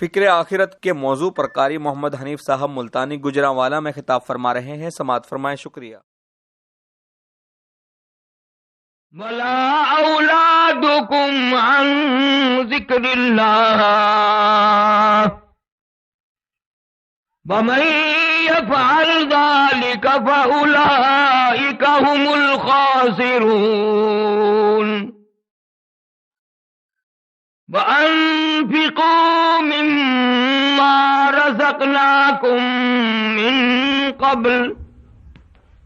فکر آخرت کے موضوع پر قاری محمد حنیف صاحب ملتانی گجرانوالہ میں خطاب فرما رہے ہیں، سماعت فرمائیں۔ شکریہ۔ وَلَا أَوْلَادُكُمْ عَنْ ذِكْرِ اللَّهِ وَمَنْ يَفْعَلْ ذَلِكَ فَأُولَئِكَ هُمُ الْخَاسِرُونَ وَأَنْفِقُوا مِمَّا رَزَقْنَاكُمْ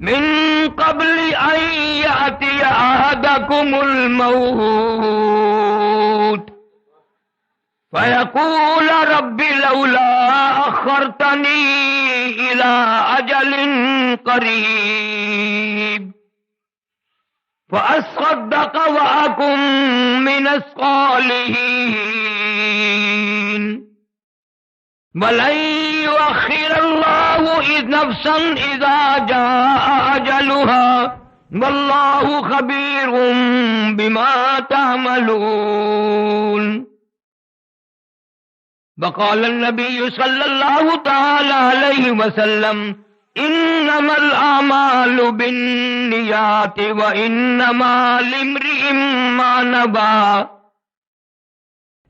من قبل أن يأتي أحدكم الموت فيقول رب لولا أخرتني إلى أجل قريب فأصدق وأكن من الصالحين وَلَن يُؤَخِّرَ اللَّهُ نَفْسًا إِذَا جَاءَ أَجَلُهَا وَاللَّهُ خَبِيرٌ بِمَا تَعْمَلُونَ وقال النبي صلى الله تعالى عليه وسلم إنما الأعمال بالنيات وإنما لامرئ ما نوى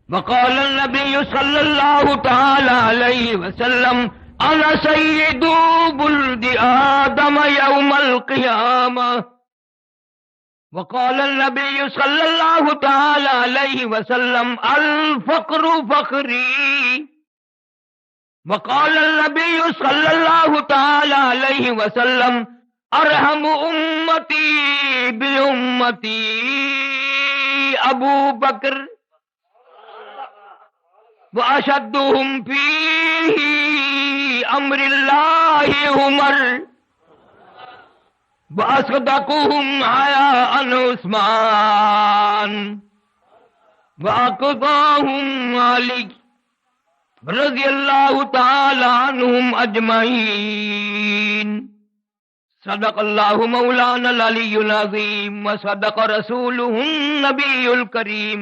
وقال النبي صلى الله تعالى عليه وسلم أنا سيد ولد آدم يوم القيامة وقال النبي صلى الله تعالى عليه وسلم الفقر فقري وقال النبي صلى الله تعالى عليه وسلم أرحم أمتي بأمتي أبو بكر وَأَشَدُّهُمْ فِي أَمْرِ اللَّهِ عُمَرٌ وَأَصْدَقُهُمْ حَيَاءً عُثْمَانُ وَأَقْضَاهُمْ عَلِيٌّ رضي الله تعالى عنهم أجمعين صدق الله مولانا العلي العظيم وصدق رسوله النبي الكريم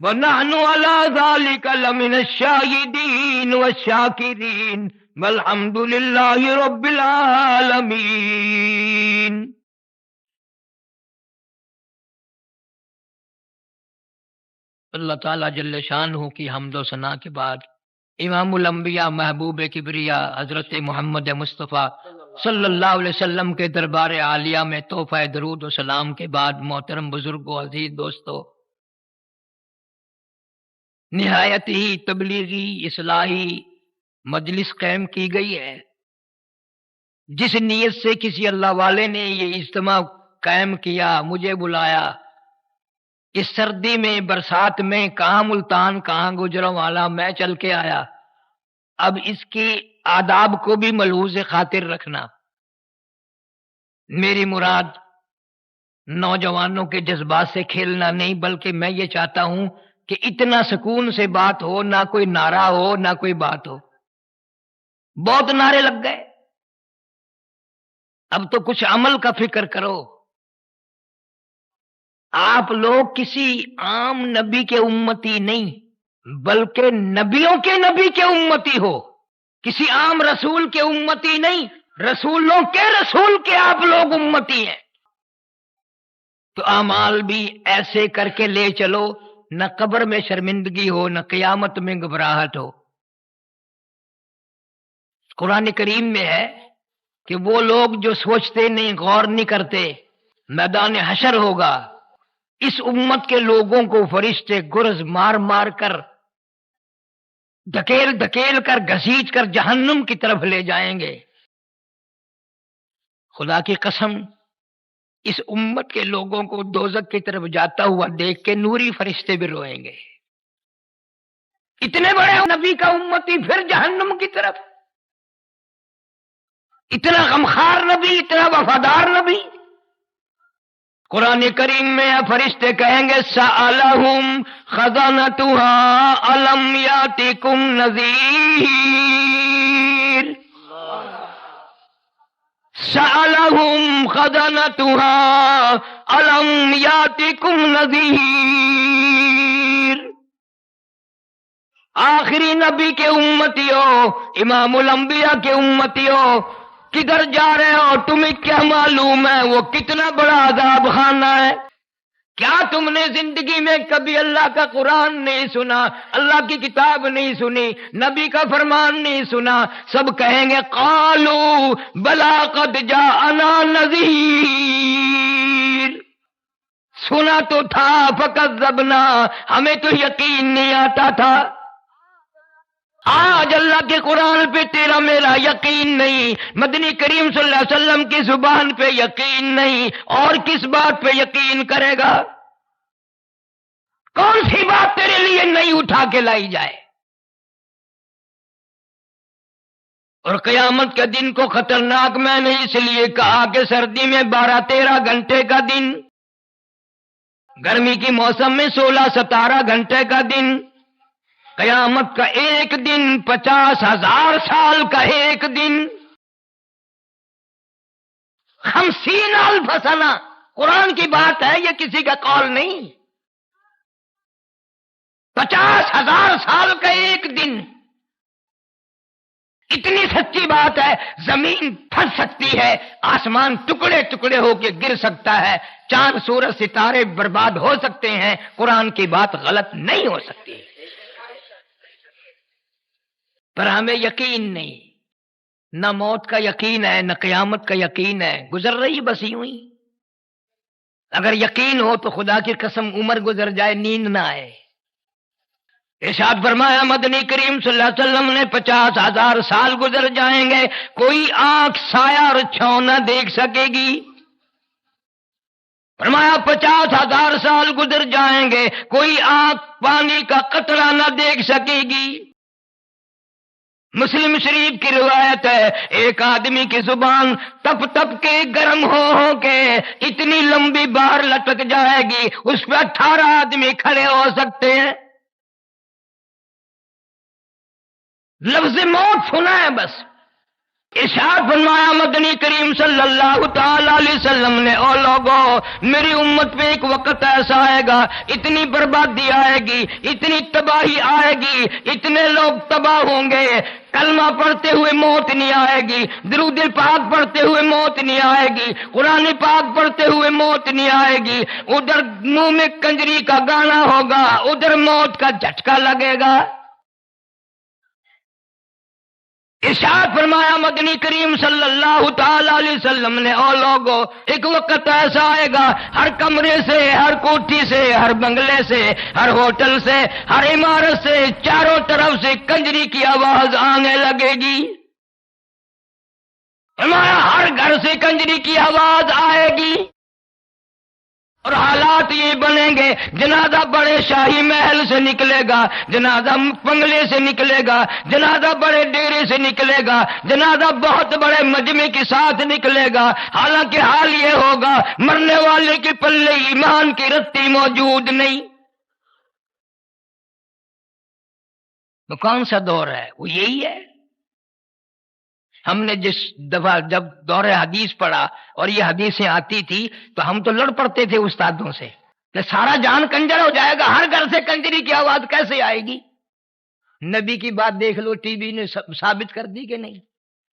وَنَحْنُ عَلَى ذَلِكَ لَمِنَ الشَّاهِدِينَ وَالشَّاكِرِينَ وَالْحَمْدُ لِلَّهِ رَبِّ الْعَالَمِينَ۔ اللہ تعالیٰ جل شانہ کی حمد و ثنا کے بعد امام الانبیاء محبوب کبریا حضرت محمد مصطفیٰ صلی اللہ علیہ وسلم کے دربار عالیہ میں تحفہ درود و سلام کے بعد محترم بزرگوں، عزیز دوستو، نہایت ہی تبلیغی اصلاحی مجلس قائم کی گئی ہے۔ جس نیت سے کسی اللہ والے نے یہ اجتماع قائم کیا، مجھے بلایا، اس سردی میں برسات میں کہاں ملتان کہاں گجرانوالہ میں چل کے آیا، اب اس کی آداب کو بھی ملحوظ خاطر رکھنا۔ میری مراد نوجوانوں کے جذبات سے کھیلنا نہیں، بلکہ میں یہ چاہتا ہوں کہ اتنا سکون سے بات ہو، نہ کوئی نعرہ ہو نہ کوئی بات ہو۔ بہت نعرے لگ گئے، اب تو کچھ عمل کا فکر کرو۔ آپ لوگ کسی عام نبی کے امتی نہیں، بلکہ نبیوں کے نبی کے امتی ہو، کسی عام رسول کے امتی نہیں، رسولوں کے رسول کے آپ لوگ امتی ہیں۔ تو اعمال بھی ایسے کر کے لے چلو، نہ قبر میں شرمندگی ہو نہ قیامت میں گھبراہٹ ہو۔ قرآن کریم میں ہے کہ وہ لوگ جو سوچتے نہیں، غور نہیں کرتے، میدان حشر ہوگا، اس امت کے لوگوں کو فرشتے گرز مار مار کر، دھکیل دھکیل کر، گھسیٹ کر جہنم کی طرف لے جائیں گے۔ خدا کی قسم، اس امت کے لوگوں کو دوزخ کی طرف جاتا ہوا دیکھ کے نوری فرشتے بھی روئیں گے۔ اتنے بڑے نبی کا امتی پھر جہنم کی طرف، اتنا غمخوار نبی، اتنا وفادار نبی۔ قرآن کریم میں فرشتے کہیں گے سألہم خزنتها الم یاتکم نذیر، سألہم خزنتها الم یاتکم نذیر۔ آخری نبی کے امتیوں، امام الانبیاء کے امتیوں، کدھر جا رہے ہو؟ تمہیں کیا معلوم ہے وہ کتنا بڑا عذاب خانہ ہے؟ کیا تم نے زندگی میں کبھی اللہ کا قرآن نہیں سنا، اللہ کی کتاب نہیں سنی، نبی کا فرمان نہیں سنا؟ سب کہیں گے قالو بلا قد جاءنا نذیر، سنا تو تھا فکذبنا، ہمیں تو یقین نہیں آتا تھا۔ آج اللہ کے قرآن پہ تیرا میرا یقین نہیں، مدنی کریم صلی اللہ علیہ وسلم کی زبان پہ یقین نہیں، اور کس بات پہ یقین کرے گا؟ کون سی بات تیرے لیے نہیں اٹھا کے لائی جائے؟ اور قیامت کے دن کو خطرناک میں نے اس لیے کہا کہ سردی میں 12-13 گھنٹے کا دن، گرمی کی موسم میں 16-17 گھنٹے کا دن، قیامت کا ایک دن 50,000 سال کا ایک دن، 50,000 سنہ، قرآن کی بات ہے، یہ کسی کا قول نہیں۔ 50,000 سال کا ایک دن، اتنی سچی بات ہے، زمین پھٹ سکتی ہے، آسمان ٹکڑے ٹکڑے ہو کے گر سکتا ہے، چاند سورج ستارے برباد ہو سکتے ہیں، قرآن کی بات غلط نہیں ہو سکتی، پر ہمیں یقین نہیں، نہ موت کا یقین ہے، نہ قیامت کا یقین ہے، گزر رہی بس یوں ہی۔ اگر یقین ہو تو خدا کی قسم عمر گزر جائے نیند نہ آئے۔ ارشاد فرمایا مدنی کریم صلی اللہ علیہ وسلم نے 50,000 سال گزر جائیں گے، کوئی آنکھ سایہ اور چھاؤں نہ دیکھ سکے گی۔ فرمایا 50,000 سال گزر جائیں گے، کوئی آنکھ پانی کا قطرہ نہ دیکھ سکے گی۔ مسلم شریف کی روایت ہے، ایک آدمی کی زبان تپ تپ کے گرم ہو کے اتنی لمبی باہر لٹک جائے گی، اس پہ 18 آدمی کھڑے ہو سکتے ہیں۔ لفظ موت سنا ہے بس۔ ارشاد فرمایا مدنی کریم صلی اللہ تعالی علیہ وسلم نے، او لوگوں، میری امت پہ ایک وقت ایسا آئے گا، اتنی بربادی آئے گی، اتنی تباہی آئے گی، اتنے لوگ تباہ ہوں گے، کلمہ پڑھتے ہوئے موت نہیں آئے گی، درود پاک پڑھتے ہوئے موت نہیں آئے گی، قرآن پاک پڑھتے ہوئے موت نہیں آئے گی، ادھر منہ میں کنجری کا گانا ہوگا، ادھر موت کا جھٹکا لگے گا۔ ارشاد فرمایا مدنی کریم صلی اللہ تعالی علیہ وسلم نے، او لوگو، ایک وقت ایسا آئے گا، ہر کمرے سے، ہر کوٹھی سے، ہر بنگلے سے، ہر ہوٹل سے، ہر عمارت سے، چاروں طرف سے کنجری کی آواز آنے لگے گی۔ فرمایا ہر گھر سے کنجری کی آواز آئے گی، اور حالات یہ بنیں گے، جنازہ بڑے شاہی محل سے نکلے گا، جنازہ بنگلے سے نکلے گا، جنازہ بڑے ڈیرے سے نکلے گا، جنازہ بہت بڑے مجمع کے ساتھ نکلے گا، حالانکہ حال یہ ہوگا مرنے والے کے پلے ایمان کی رتی موجود نہیں۔ تو کون سا دور ہے؟ وہ یہی ہے۔ ہم نے جس دفعہ جب دور حدیث پڑھا اور یہ حدیثیں آتی تھی تو ہم تو لڑ پڑتے تھے استادوں سے کہ سارا جان کنجر ہو جائے گا، ہر گھر سے کنجری کی آواز کیسے آئے گی؟ نبی کی بات دیکھ لو، ٹی وی نے ثابت کر دی کہ نہیں،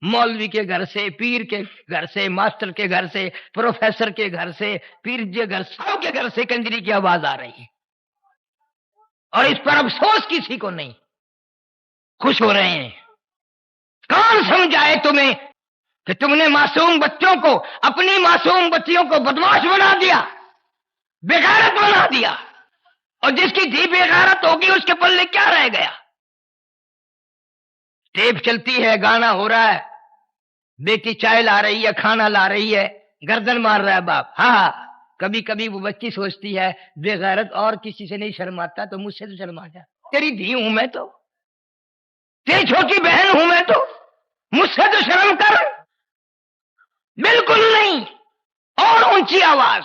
مولوی کے گھر سے، پیر کے گھر سے، ماسٹر کے گھر سے، پروفیسر کے گھر سے، پیر کے گھر، سب کے گھر سے کنجری کی آواز آ رہی ہے، اور اس پر افسوس کسی کو نہیں، خوش ہو رہے ہیں۔ کون سمجھائے تمہیں کہ تم نے معصوم بچوں کو، اپنی معصوم بچیوں کو بدماش بنا دیا، بےغیرت بنا دیا، اور جس کی دھی بےغیرت ہوگی اس کے پلے کیا رہ گیا؟ ٹیپ چلتی ہے، گانا ہو رہا ہے، بیٹی چائے لا رہی ہے، کھانا لا رہی ہے، گردن مار رہا ہے باپ۔ ہاں، کبھی کبھی وہ بچی سوچتی ہے بےغیرت اور کسی سے نہیں شرماتا تو مجھ سے تو شرما جا، تیری دھی ہوں میں تو، تیری چھوٹی بہن ہوں میں تو، مجھ سے تو شرم کر۔ بالکل نہیں، اور اونچی آواز،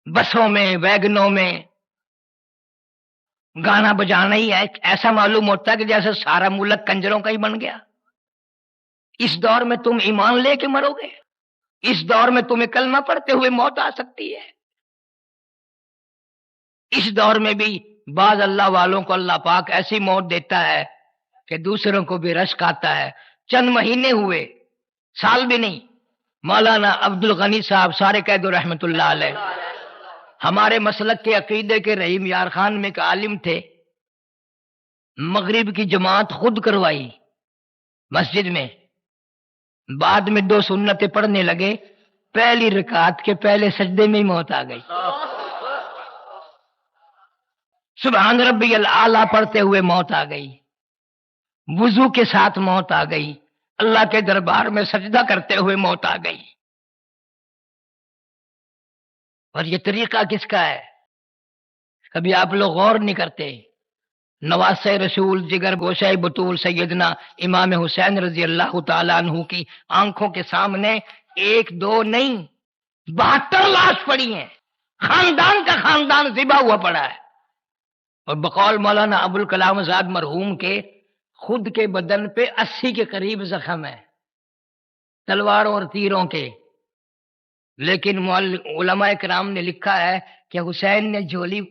بسوں میں، ویگنوں میں گانا بجانا ہی ہے، ایسا معلوم ہوتا ہے کہ جیسے سارا ملک کنجروں کا ہی بن گیا۔ اس دور میں تم ایمان لے کے مرو گے، اس دور میں تمہیں کلمہ پڑھتے ہوئے موت آ سکتی ہے، اس دور میں بھی بعض اللہ والوں کو اللہ پاک ایسی موت دیتا ہے کہ دوسروں کو بھی رشک آتا ہے. چند مہینے ہوئے، سال بھی نہیں. مولانا عبد الغنی صاحب سارے قید رحمت اللہ علیہ ہمارے مسلک کے عقیدے کے رحیم یار خان میں ایک عالم تھے. مغرب کی جماعت خود کروائی مسجد میں. بعد میں 2 سنتیں پڑھنے لگے، پہلی رکعت کے پہلے سجدے میں ہی موت آ گئی. سبحان ربی الاعلیٰ پڑھتے ہوئے موت آ گئی، وضو کے ساتھ موت آ گئی، اللہ کے دربار میں سجدہ کرتے ہوئے موت آ گئی. اور یہ طریقہ کس کا ہے؟ کبھی آپ لوگ غور نہیں کرتے. نواسہ رسول جگر گوشہ بطول سیدنا امام حسین رضی اللہ تعالیٰ عنہ کی آنکھوں کے سامنے 1 2 نہیں 72 لاش پڑی ہیں. خاندان کا خاندان ذبح ہوا پڑا ہے. اور بقول مولانا ابوالکلام آزاد مرحوم کے خود کے بدن پہ 80 کے قریب زخم ہے، تلواروں اور تیروں کے. لیکن علماء کرام نے لکھا ہے کہ حسین نے جھولی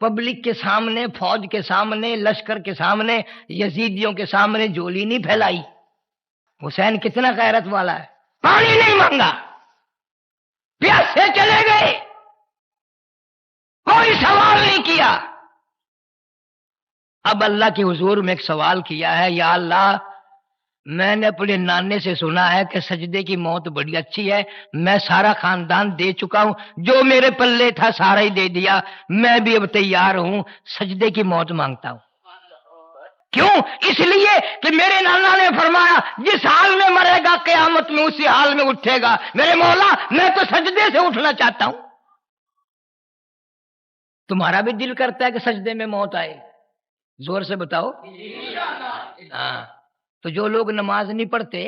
پبلک کے سامنے، فوج کے سامنے، لشکر کے سامنے، یزیدیوں کے سامنے جھولی نہیں پھیلائی. حسین کتنا غیرت والا ہے، پانی نہیں مانگا، پیاسے چلے گئے، کوئی سوال نہیں کیا. اب اللہ کے حضور میں ایک سوال کیا ہے، یا اللہ میں نے اپنے نانے سے سنا ہے کہ سجدے کی موت بڑی اچھی ہے، میں سارا خاندان دے چکا ہوں، جو میرے پلے تھا سارا ہی دے دیا، میں بھی اب تیار ہوں، سجدے کی موت مانگتا ہوں. کیوں؟ اس لیے کہ میرے نانا نے فرمایا جس حال میں مرے گا قیامت میں اسی حال میں اٹھے گا. میرے مولا میں تو سجدے سے اٹھنا چاہتا ہوں. تمہارا بھی دل کرتا ہے کہ سجدے میں موت آئے؟ زور سے بتاؤ. ہاں. تو جو لوگ نماز نہیں پڑھتے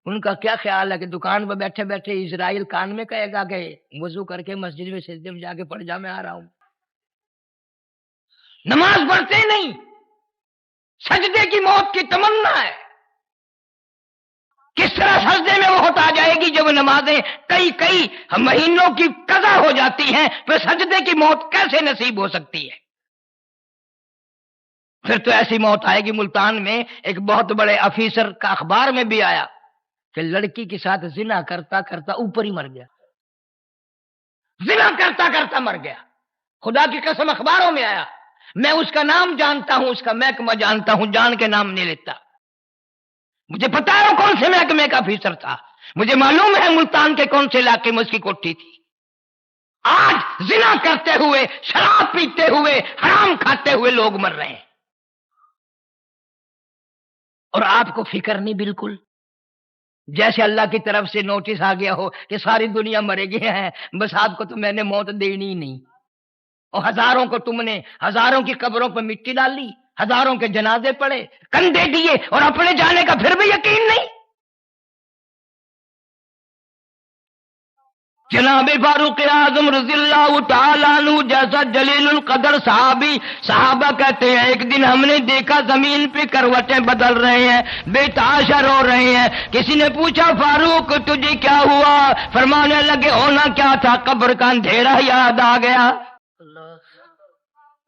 ان کا کیا خیال ہے کہ دکان پہ بیٹھے بیٹھے اسرائیل کان میں کہے گا کہ وضو کر کے مسجد میں سجدے میں جا کے پڑھ جا، میں آ رہا ہوں. نماز پڑھتے نہیں، سجدے کی موت کی تمنا ہے. کس طرح سجدے میں موت آ جائے گی جب نمازیں کئی مہینوں کی قضا ہو جاتی ہیں، پھر سجدے کی موت کیسے نصیب ہو سکتی ہے؟ پھر تو ایسی موت آئے گی. ملتان میں ایک بہت بڑے افیسر کا اخبار میں بھی آیا کہ لڑکی کے ساتھ زنا کرتا کرتا اوپر ہی مر گیا، زنا کرتا کرتا مر گیا. خدا کی قسم اخباروں میں آیا. میں اس کا نام جانتا ہوں، اس کا محکمہ جانتا ہوں، جان کے نام نہیں لیتا. مجھے پتا ہے وہ کون سے محکمے کا افیسر تھا، مجھے معلوم ہے ملتان کے کون سے علاقے میں اس کی کوٹھی تھی. آج زنا کرتے ہوئے، شراب پیتے ہوئے، حرام کھاتے ہوئے لوگ مر رہے ہیں، اور آپ کو فکر نہیں بالکل. جیسے اللہ کی طرف سے نوٹس آ گیا ہو کہ ساری دنیا مرے گی ہے، بس آپ کو تو میں نے موت دینی ہی نہیں. اور ہزاروں کو تم نے ہزاروں کی قبروں پر مٹی ڈالی، ہزاروں کے جنازے پڑے، کندھے دیے، اور اپنے جانے کا پھر بھی یقین نہیں. جناب فاروق اعظم رضی اللہ تعالیٰ عنہ جیسا جلیل القدر صحابہ کہتے ہیں ایک دن ہم نے دیکھا زمین پہ کروٹیں بدل رہے ہیں، بے تحاشا رو رہے ہیں. کسی نے پوچھا فاروق تجھے کیا ہوا؟ فرمانے لگے ہونا کیا تھا، قبر کا اندھیرا یاد آ گیا.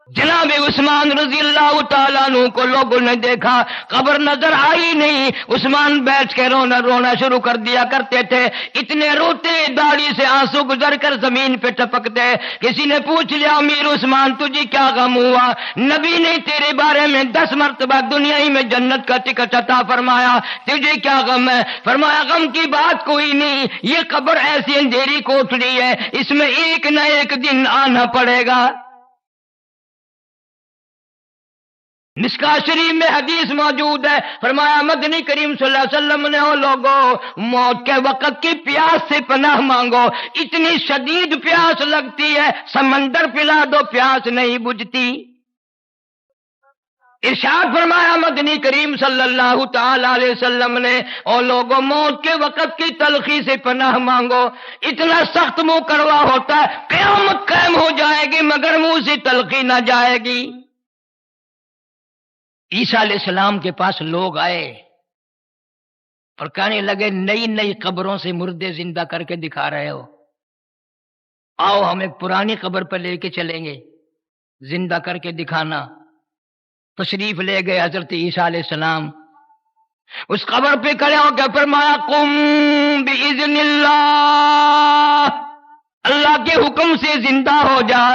جناب عثمان رضی اللہ تعالیٰ عنہ کو لوگوں نے دیکھا، قبر نظر آئی نہیں. عثمان بیٹھ کے رونا شروع کر دیا کرتے تھے، اتنے روتے داڑھی سے آنسو گزر کر زمین پہ ٹپکتے. کسی نے پوچھ لیا امیر عثمان تجھے کیا غم ہوا؟ نبی نے تیرے بارے میں 10 مرتبہ دنیا ہی میں جنت کا ٹکٹ عطا فرمایا، تجھے کیا غم ہے؟ فرمایا غم کی بات کوئی نہیں، یہ قبر ایسی اندھیری کوٹڑی ہے، اس میں ایک نہ ایک دن آنا پڑے گا. مشکاہ شریف میں حدیث موجود ہے، فرمایا مدنی کریم صلی اللہ علیہ وسلم نے لوگوں موت کے وقت کی پیاس سے پناہ مانگو، اتنی شدید پیاس لگتی ہے سمندر پلا دو پیاس نہیں بجھتی. ارشاد فرمایا مدنی کریم صلی اللہ تعالی علیہ وسلم نے لوگوں موت کے وقت کی تلخی سے پناہ مانگو. اتنا سخت منہ کڑوا ہوتا ہے، قیامت قائم ہو جائے گی مگر منہ سے تلخی نہ جائے گی. عیسیٰ علیہ السلام کے پاس لوگ آئے اور کہنے لگے نئی نئی قبروں سے مردے زندہ کر کے دکھا رہے ہو، آؤ ہم ایک پرانی قبر پر لے کے چلیں گے. زندہ کر کے دکھانا. تشریف لے گئے حضرت عیسیٰ علیہ السلام. اس قبر پہ کھڑے ہو کے فرمایا قم باذن اللہ، اللہ کے حکم سے زندہ ہو جا.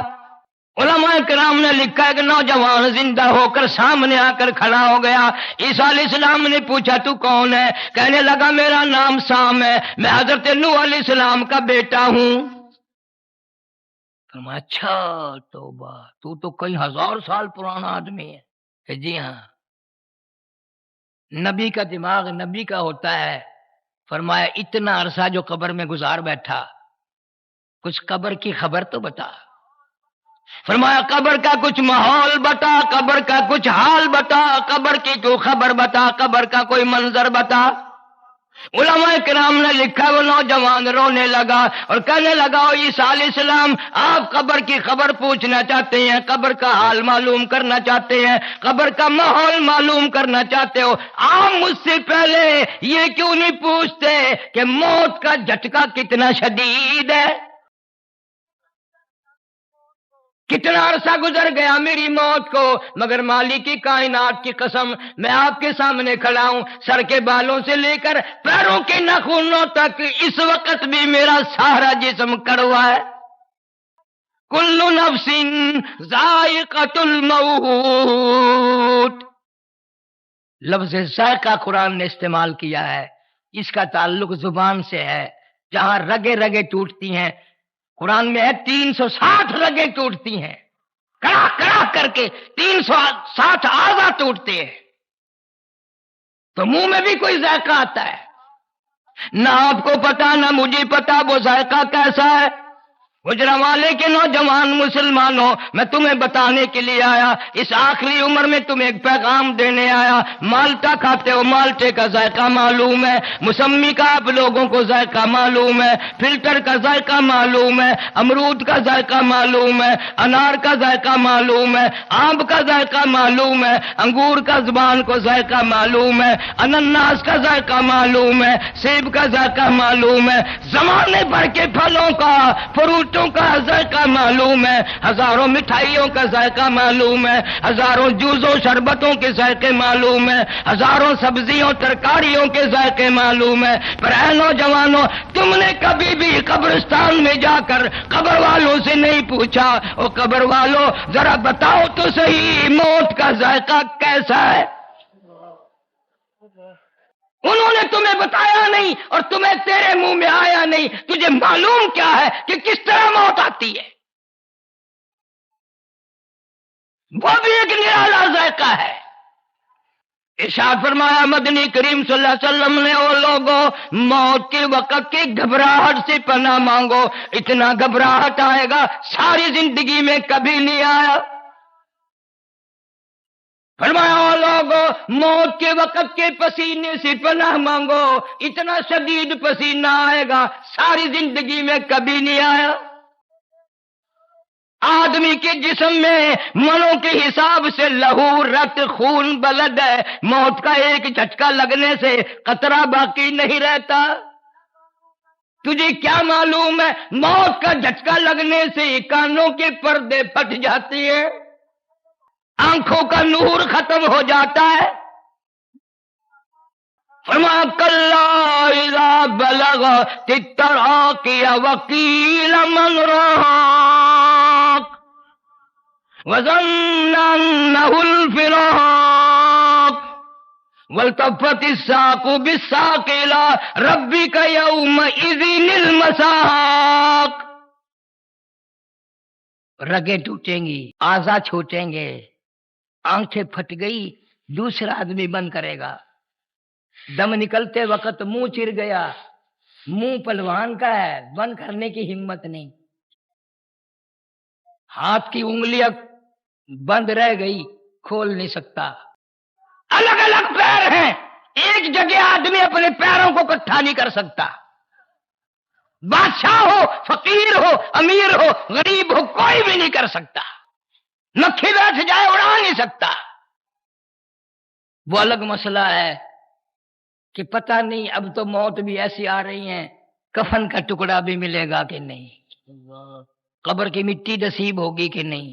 علماء کرام نے لکھا ہے کہ نوجوان زندہ ہو کر سامنے آ کر کھڑا ہو گیا. عیسیٰ علیہ السلام نے پوچھا تو کون ہے؟ کہنے لگا میرا نام سام ہے، میں حضرت نوح علیہ السلام کا بیٹا ہوں. فرمایا اچھا توبہ، تو کئی ہزار سال پرانا آدمی ہے. کہ جی ہاں، نبی کا دماغ نبی کا ہوتا ہے. فرمایا اتنا عرصہ جو قبر میں گزار بیٹھا، کچھ قبر کی خبر تو بتا. فرمایا قبر کا کچھ ماحول بتا، قبر کا کچھ حال بتا، قبر کی تو خبر بتا، قبر کا کوئی منظر بتا. علماء کرام نے لکھا وہ نوجوان رونے لگا اور کہنے لگا عیسیٰ علیہ السلام آپ قبر کی خبر پوچھنا چاہتے ہیں، قبر کا حال معلوم کرنا چاہتے ہیں، قبر کا ماحول معلوم کرنا چاہتے ہو، آپ مجھ سے پہلے یہ کیوں نہیں پوچھتے کہ موت کا جھٹکا کتنا شدید ہے؟ کتنا عرصہ گزر گیا میری موت کو، مگر مالک کی کائنات کی قسم میں آپ کے سامنے کھڑا ہوں، سر کے بالوں سے لے کر پیروں کے ناخنوں تک اس وقت بھی میرا سارا جسم کڑوا ہے. کل نفس ذائقۃ الموت. لفظ ذائقہ قرآن نے استعمال کیا ہے، اس کا تعلق زبان سے ہے. جہاں رگیں رگیں ٹوٹتی ہیں، قرآن میں ہے 360 رگیں ٹوٹتی ہیں، کڑا کڑا کر کے 360 اعضا ٹوٹتے ہیں. تو منہ میں بھی کوئی ذائقہ آتا ہے، نہ آپ کو پتا نہ مجھے پتا وہ ذائقہ کیسا ہے. گجرانوالے کے نوجوان مسلمانوں، میں تمہیں بتانے کے لیے آیا، اس آخری عمر میں تمہیں ایک پیغام دینے آیا. مالٹا کھاتے ہو، مالٹے کا ذائقہ معلوم ہے، موسمی کا آپ لوگوں کو ذائقہ معلوم ہے، فلٹر کا ذائقہ معلوم ہے، امرود کا ذائقہ معلوم ہے، انار کا ذائقہ معلوم ہے، آم کا ذائقہ معلوم ہے، انگور کا زبان کو ذائقہ معلوم ہے، انناس کا ذائقہ معلوم ہے، سیب کا ذائقہ معلوم ہے. زمانے بھر کے پھلوں کا، فروٹوں کا ذائقہ معلوم ہے، ہزاروں مٹھائیوں کا ذائقہ معلوم ہے، ہزاروں جوسوں شربتوں کے ذائقے معلوم ہے، ہزاروں سبزیوں ترکاریوں کے ذائقے معلوم ہے. پر اے نوجوانوں، تم نے کبھی بھی قبرستان میں جا کر قبر والوں سے نہیں پوچھا او قبر والوں ذرا بتاؤ تو صحیح موت کا ذائقہ کیسا ہے؟ انہوں نے تمہیں بتایا نہیں اور تمہیں تیرے منہ میں آیا نہیں. تجھے معلوم کیا ہے کہ کس طرح موت آتی ہے؟ وہ بھی ایک نرالا ذائقہ ہے. ارشاد فرمایا مدنی کریم صلی اللہ علیہ وسلم نے وہ لوگوں موت کے وقت کی گھبراہٹ سے پناہ مانگو. اتنا گھبراہٹ آئے گا ساری زندگی میں کبھی نہیں آیا. فرمایا وہ لوگوں موت کے وقت کے پسینے سے پناہ مانگو. اتنا شدید پسینہ آئے گا ساری زندگی میں کبھی نہیں آیا. آدمی کے جسم میں منوں کے حساب سے لہو رت خون بلد ہے. موت کا ایک جھٹکا لگنے سے قطرہ باقی نہیں رہتا. تجھے کیا معلوم ہے موت کا جھٹکا لگنے سے کانوں کے پردے پھٹ جاتے ہیں، آنکھوں کا نور ختم ہو جاتا ہے. فرمایا کلا اذا بلغت التراقی وقیل من راق وظن انه الفراق والتفت الساق بالساق الى ربك يومئذ المساق. رگیں ٹوٹیں گی، اعضا چھوٹیں گے، آنکھیں پھٹ گئی، دوسرا آدمی بند کرے گا. دم نکلتے وقت منہ چر گیا، منہ پلوان کا ہے، بند کرنے کی ہمت نہیں. ہاتھ کی انگلیاں بند رہ گئی، کھول نہیں سکتا. الگ الگ پیر ہیں، ایک جگہ آدمی اپنے پیروں کو اکٹھا نہیں کر سکتا. بادشاہ ہو، فقیر ہو، امیر ہو، غریب ہو، کوئی بھی نہیں کر سکتا. مکھی بیٹھ جائے اڑا نہیں سکتا. وہ الگ مسئلہ ہے کہ پتہ نہیں اب تو موت بھی ایسی آ رہی ہیں، کفن کا ٹکڑا بھی ملے گا کہ نہیں، قبر کی مٹی نصیب ہوگی کہ نہیں.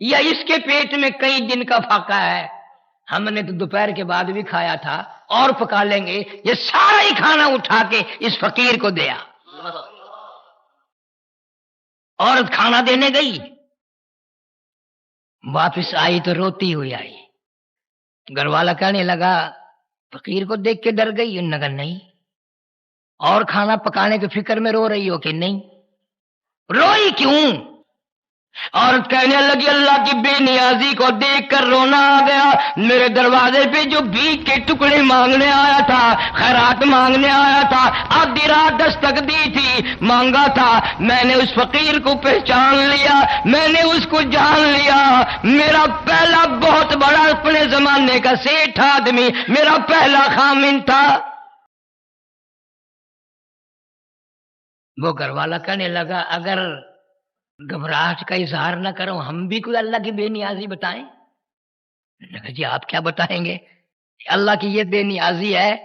یا اس کے پیٹ میں کئی دن کا فاقہ ہے، ہم نے تو دوپہر کے بعد بھی کھایا تھا اور پکا لیں گے، یہ سارا ہی کھانا اٹھا کے اس فقیر کو دیا۔ عورت کھانا دینے گئی، واپس آئی تو روتی ہوئی آئی۔ گھر والا کہنے لگا فقیر کو دیکھ کے ڈر گئی؟ انہوں نے کہا نہیں۔ اور کھانا پکانے کی فکر میں رو رہی ہو کہ نہیں؟ روئی کیوں؟ عورت کہنے لگی اللہ کی بے نیازی کو دیکھ کر رونا آ گیا۔ میرے دروازے پہ جو بھیک کے ٹکڑے مانگنے آیا تھا، خیرات مانگنے آیا تھا، آدھی رات دستک دی تھی، مانگا تھا، میں نے اس فقیر کو پہچان لیا، میں نے اس کو جان لیا۔ میرا پہلا بہت بڑا اپنے زمانے کا سیٹھ آدمی میرا پہلا خامن تھا۔ وہ گھر والا کہنے لگا اگر گھبراہٹ کا اظہار نہ کرو، ہم بھی کوئی اللہ کی بے نیازی بتائیں؟ جی آپ کیا بتائیں گے؟ اللہ کی یہ بے نیازی ہے،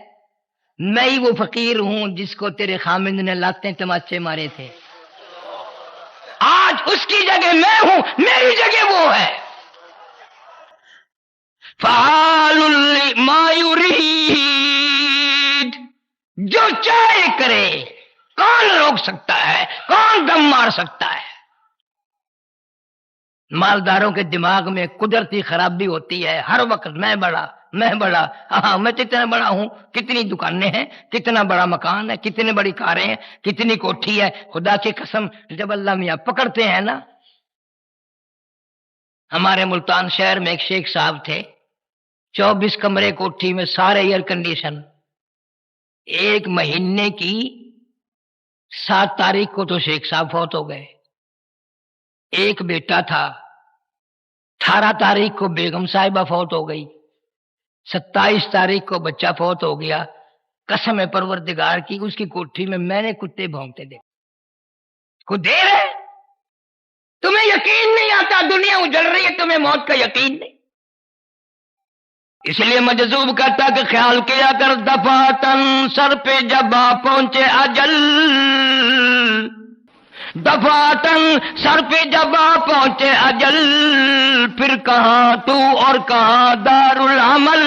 میں ہی وہ فقیر ہوں جس کو تیرے خامند نے لاتیں تماچے مارے تھے، آج اس کی جگہ میں ہوں، میری جگہ وہ ہے۔ فعال لما یرید، جو چاہے کرے، کون روک سکتا ہے؟ کون دم مار سکتا ہے؟ مالداروں کے دماغ میں قدرتی خرابی ہوتی ہے، ہر وقت میں بڑا، ہاں میں کتنا بڑا ہوں، کتنی دکانیں ہیں، کتنا بڑا مکان ہے، کتنی بڑی کاریں ہیں، کتنی کوٹھی ہے۔ خدا کی قسم جب اللہ میاں پکڑتے ہیں نا، ہمارے ملتان شہر میں ایک شیخ صاحب تھے، 24 کمرے کوٹھی میں سارے ایئر کنڈیشن، ایک مہینے کی 7 تاریخ کو تو شیخ صاحب فوت ہو گئے۔ ایک بیٹا تھا، 18 تاریخ کو بیگم صاحبہ فوت ہو گئی، 27 تاریخ کو بچہ فوت ہو گیا۔ قسم پروردگار کی اس کی کوٹھی میں نے کتے بھونکتے دیکھے۔ کو دیر ہے، تمہیں یقین نہیں آتا، دنیا اجڑ رہی ہے، تمہیں موت کا یقین نہیں۔ اس لیے مجذوب کہتا کہ خیال کیا کر دفعتن سر پہ جب آ پہنچے اجل، دفعتن سر پہ جب آ پہنچے اجل، پھر کہاں تو اور کہاں دار العمل،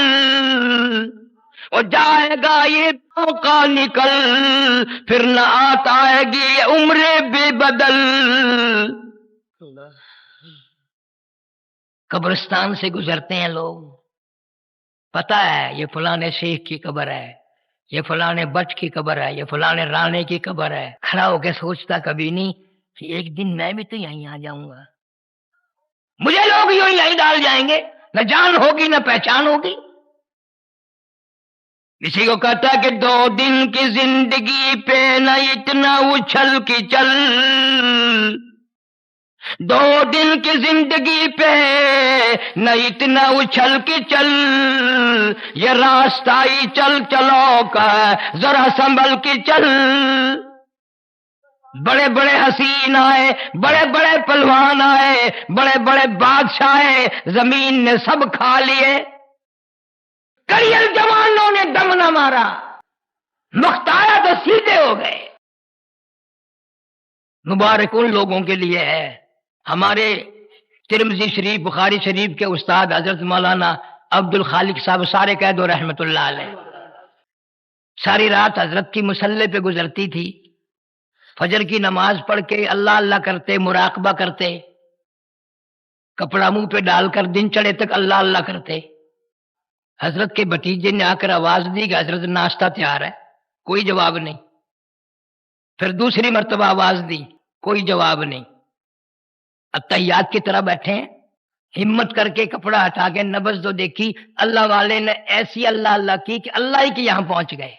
اور جائے گا یہ موقع نکل، پھر نہ آتا ہے گی یہ عمر بے بدل۔ قبرستان سے گزرتے ہیں لوگ، پتا ہے یہ فلانے شیخ کی قبر ہے، یہ فلانے بٹ کی قبر ہے، یہ فلانے رانے کی قبر ہے۔ کھڑا ہو کے سوچتا کبھی نہیں کہ ایک دن میں بھی تو یہیں آ جاؤں گا، مجھے لوگ یوں یہیں ڈال جائیں گے، نہ جان ہوگی نہ پہچان ہوگی۔ کسی کو کہتا کہ 2 دن کی زندگی پہ نہ اتنا اچھل کی چل، 2 دن کی زندگی پہ نہ اتنا اچھل کے چل، یہ راستہ ہی چل چلو کا ذرا سنبھل کے چل۔ بڑے بڑے حسین آئے، بڑے بڑے پہلوان آئے، بڑے بڑے بادشاہ آئے، زمین نے سب کھا لیے، کڑیل جوانوں نے دم نہ مارا، مختایا تو سیدھے ہو گئے۔ مبارک ان لوگوں کے لیے ہے۔ ہمارے ترمذی شریف، بخاری شریف کے استاد حضرت مولانا عبد الخالق صاحب سارے قید و رحمت اللہ علیہ، ساری رات حضرت کی مصلی پہ گزرتی تھی، فجر کی نماز پڑھ کے اللہ اللہ کرتے، مراقبہ کرتے، کپڑا منہ پہ ڈال کر دن چڑھے تک اللہ اللہ کرتے۔ حضرت کے بھتیجے نے آ کر آواز دی کہ حضرت ناشتہ تیار ہے، کوئی جواب نہیں۔ پھر دوسری مرتبہ آواز دی، کوئی جواب نہیں۔ اتحیات کی طرح بیٹھے ہیں، ہمت کر کے کپڑا ہٹا کے نبض تو دیکھی، اللہ والے نے ایسی اللہ اللہ کی کہ اللہ ہی کے یہاں پہنچ گئے۔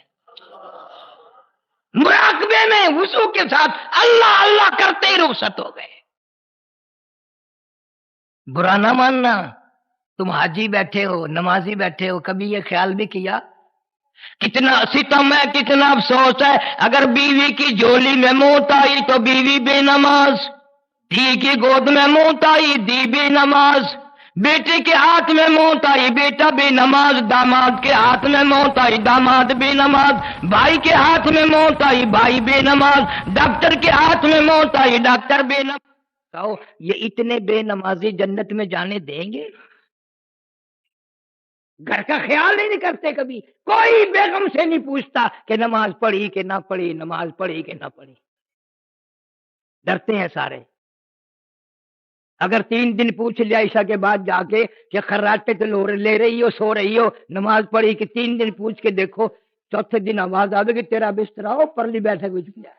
مراقبے میں وضو کے ساتھ اللہ اللہ کرتے ہی رخصت ہو گئے۔ برا نہ ماننا، تم حاجی بیٹھے ہو، نمازی بیٹھے ہو، کبھی یہ خیال بھی کیا کتنا ستم ہے، کتنا افسوس ہے اگر بیوی کی جھولی میں موت آئی تو بیوی بے نماز، دھی کی گود میں موت آئی دی بے نماز، بیٹے کے ہاتھ میں موت آئی بیٹا بے نماز، داماد کے ہاتھ میں موت آئی داماد بے نماز، بھائی کے ہاتھ میں موت آئی بھائی بے نماز، ڈاکٹر کے ہاتھ میں موت آئی ڈاکٹر بے نماز۔ کہو یہ اتنے بے نمازی جنت میں جانے دیں گے؟ گھر کا خیال نہیں کرتے کبھی، کوئی بیگم سے نہیں پوچھتا کہ نماز پڑھی کہ نہ پڑھی، نماز پڑھی کہ نہ پڑھی، ڈرتے ہیں سارے۔ اگر 3 دن پوچھ لیا عشاء کے بعد جا کے کہ خراٹے تو لے رہی ہو، سو رہی ہو، نماز پڑھی کہ 3 دن پوچھ کے دیکھو، چوتھے دن آواز آئے کہ تیرا بستر ہو پرلی بیٹھک بچ گیا،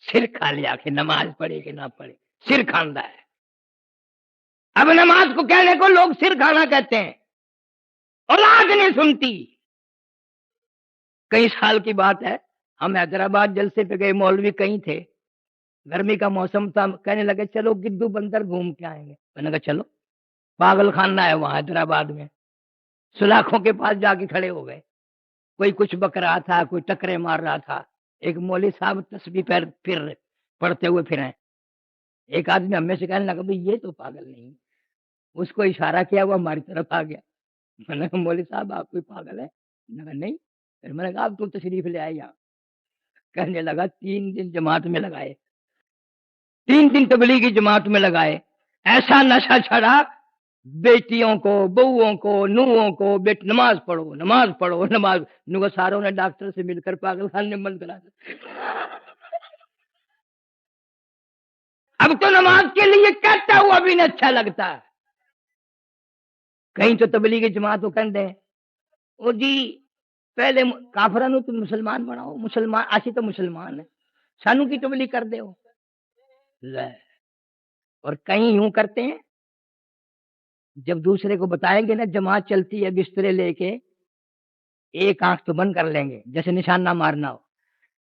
سر کھا لیا کہ نماز پڑھی کہ نہ پڑھی، سر کھاندا ہے۔ اب نماز کو کہنے کو لوگ سر کھانا کہتے ہیں، اولاد نہیں سنتی۔ کئی سال کی بات ہے، ہم حیدرآباد جلسے پہ گئے، مولوی کہیں تھے، گرمی کا موسم تھا، کہنے لگے چلو گدو بندر گھوم کے آئیں گے۔ میں نے کہا چلو، پاگل خانہ ہے وہاں حیدرآباد میں، سلاخوں کے پاس جا کے کھڑے ہو گئے، کوئی کچھ بک رہا تھا، کوئی ٹکرے مار رہا تھا، ایک مولوی صاحب تسبیح پھر پڑھتے ہوئے پھر ہیں، ایک آدمی ہمیں سے کہنے لگا بھئی یہ تو پاگل نہیں، اس کو اشارہ کیا وہ ہماری طرف آ گیا۔ میں نے کہا مولوی صاحب آپ کوئی پاگل ہے؟ میں نے کہا نہیں۔ پھر میں نے کہا آپ تو تشریف لے آئے یہاں۔ کہنے لگا 3 دن جماعت میں لگائے، 3 دن تبلیغی جماعت میں لگائے، ایسا نشہ چھڑا، بیٹیوں کو، بہوؤں کو، نوہوں کو، نماز پڑھو نماز پڑھو نماز، نو ساروں نے ڈاکٹر سے مل کر پاگل خانے بند کرا دیا۔ اب تو نماز کے لیے کہتا ہوا بھی نہیں اچھا لگتا۔ کہیں تو تبلیغی جماعت کو کہتے ہیں او جی پہلے کافرانو تم مسلمان بناؤ، مسلمان اسی تو مسلمان ہے، سانو کی تبلیغ کر دے ہو۔ اور کہیں یوں کرتے ہیں، جب دوسرے کو بتائیں گے نا جماعت چلتی ہے بسترے لے کے، ایک آنکھ تو بند کر لیں گے جیسے نشان نہ مارنا ہو،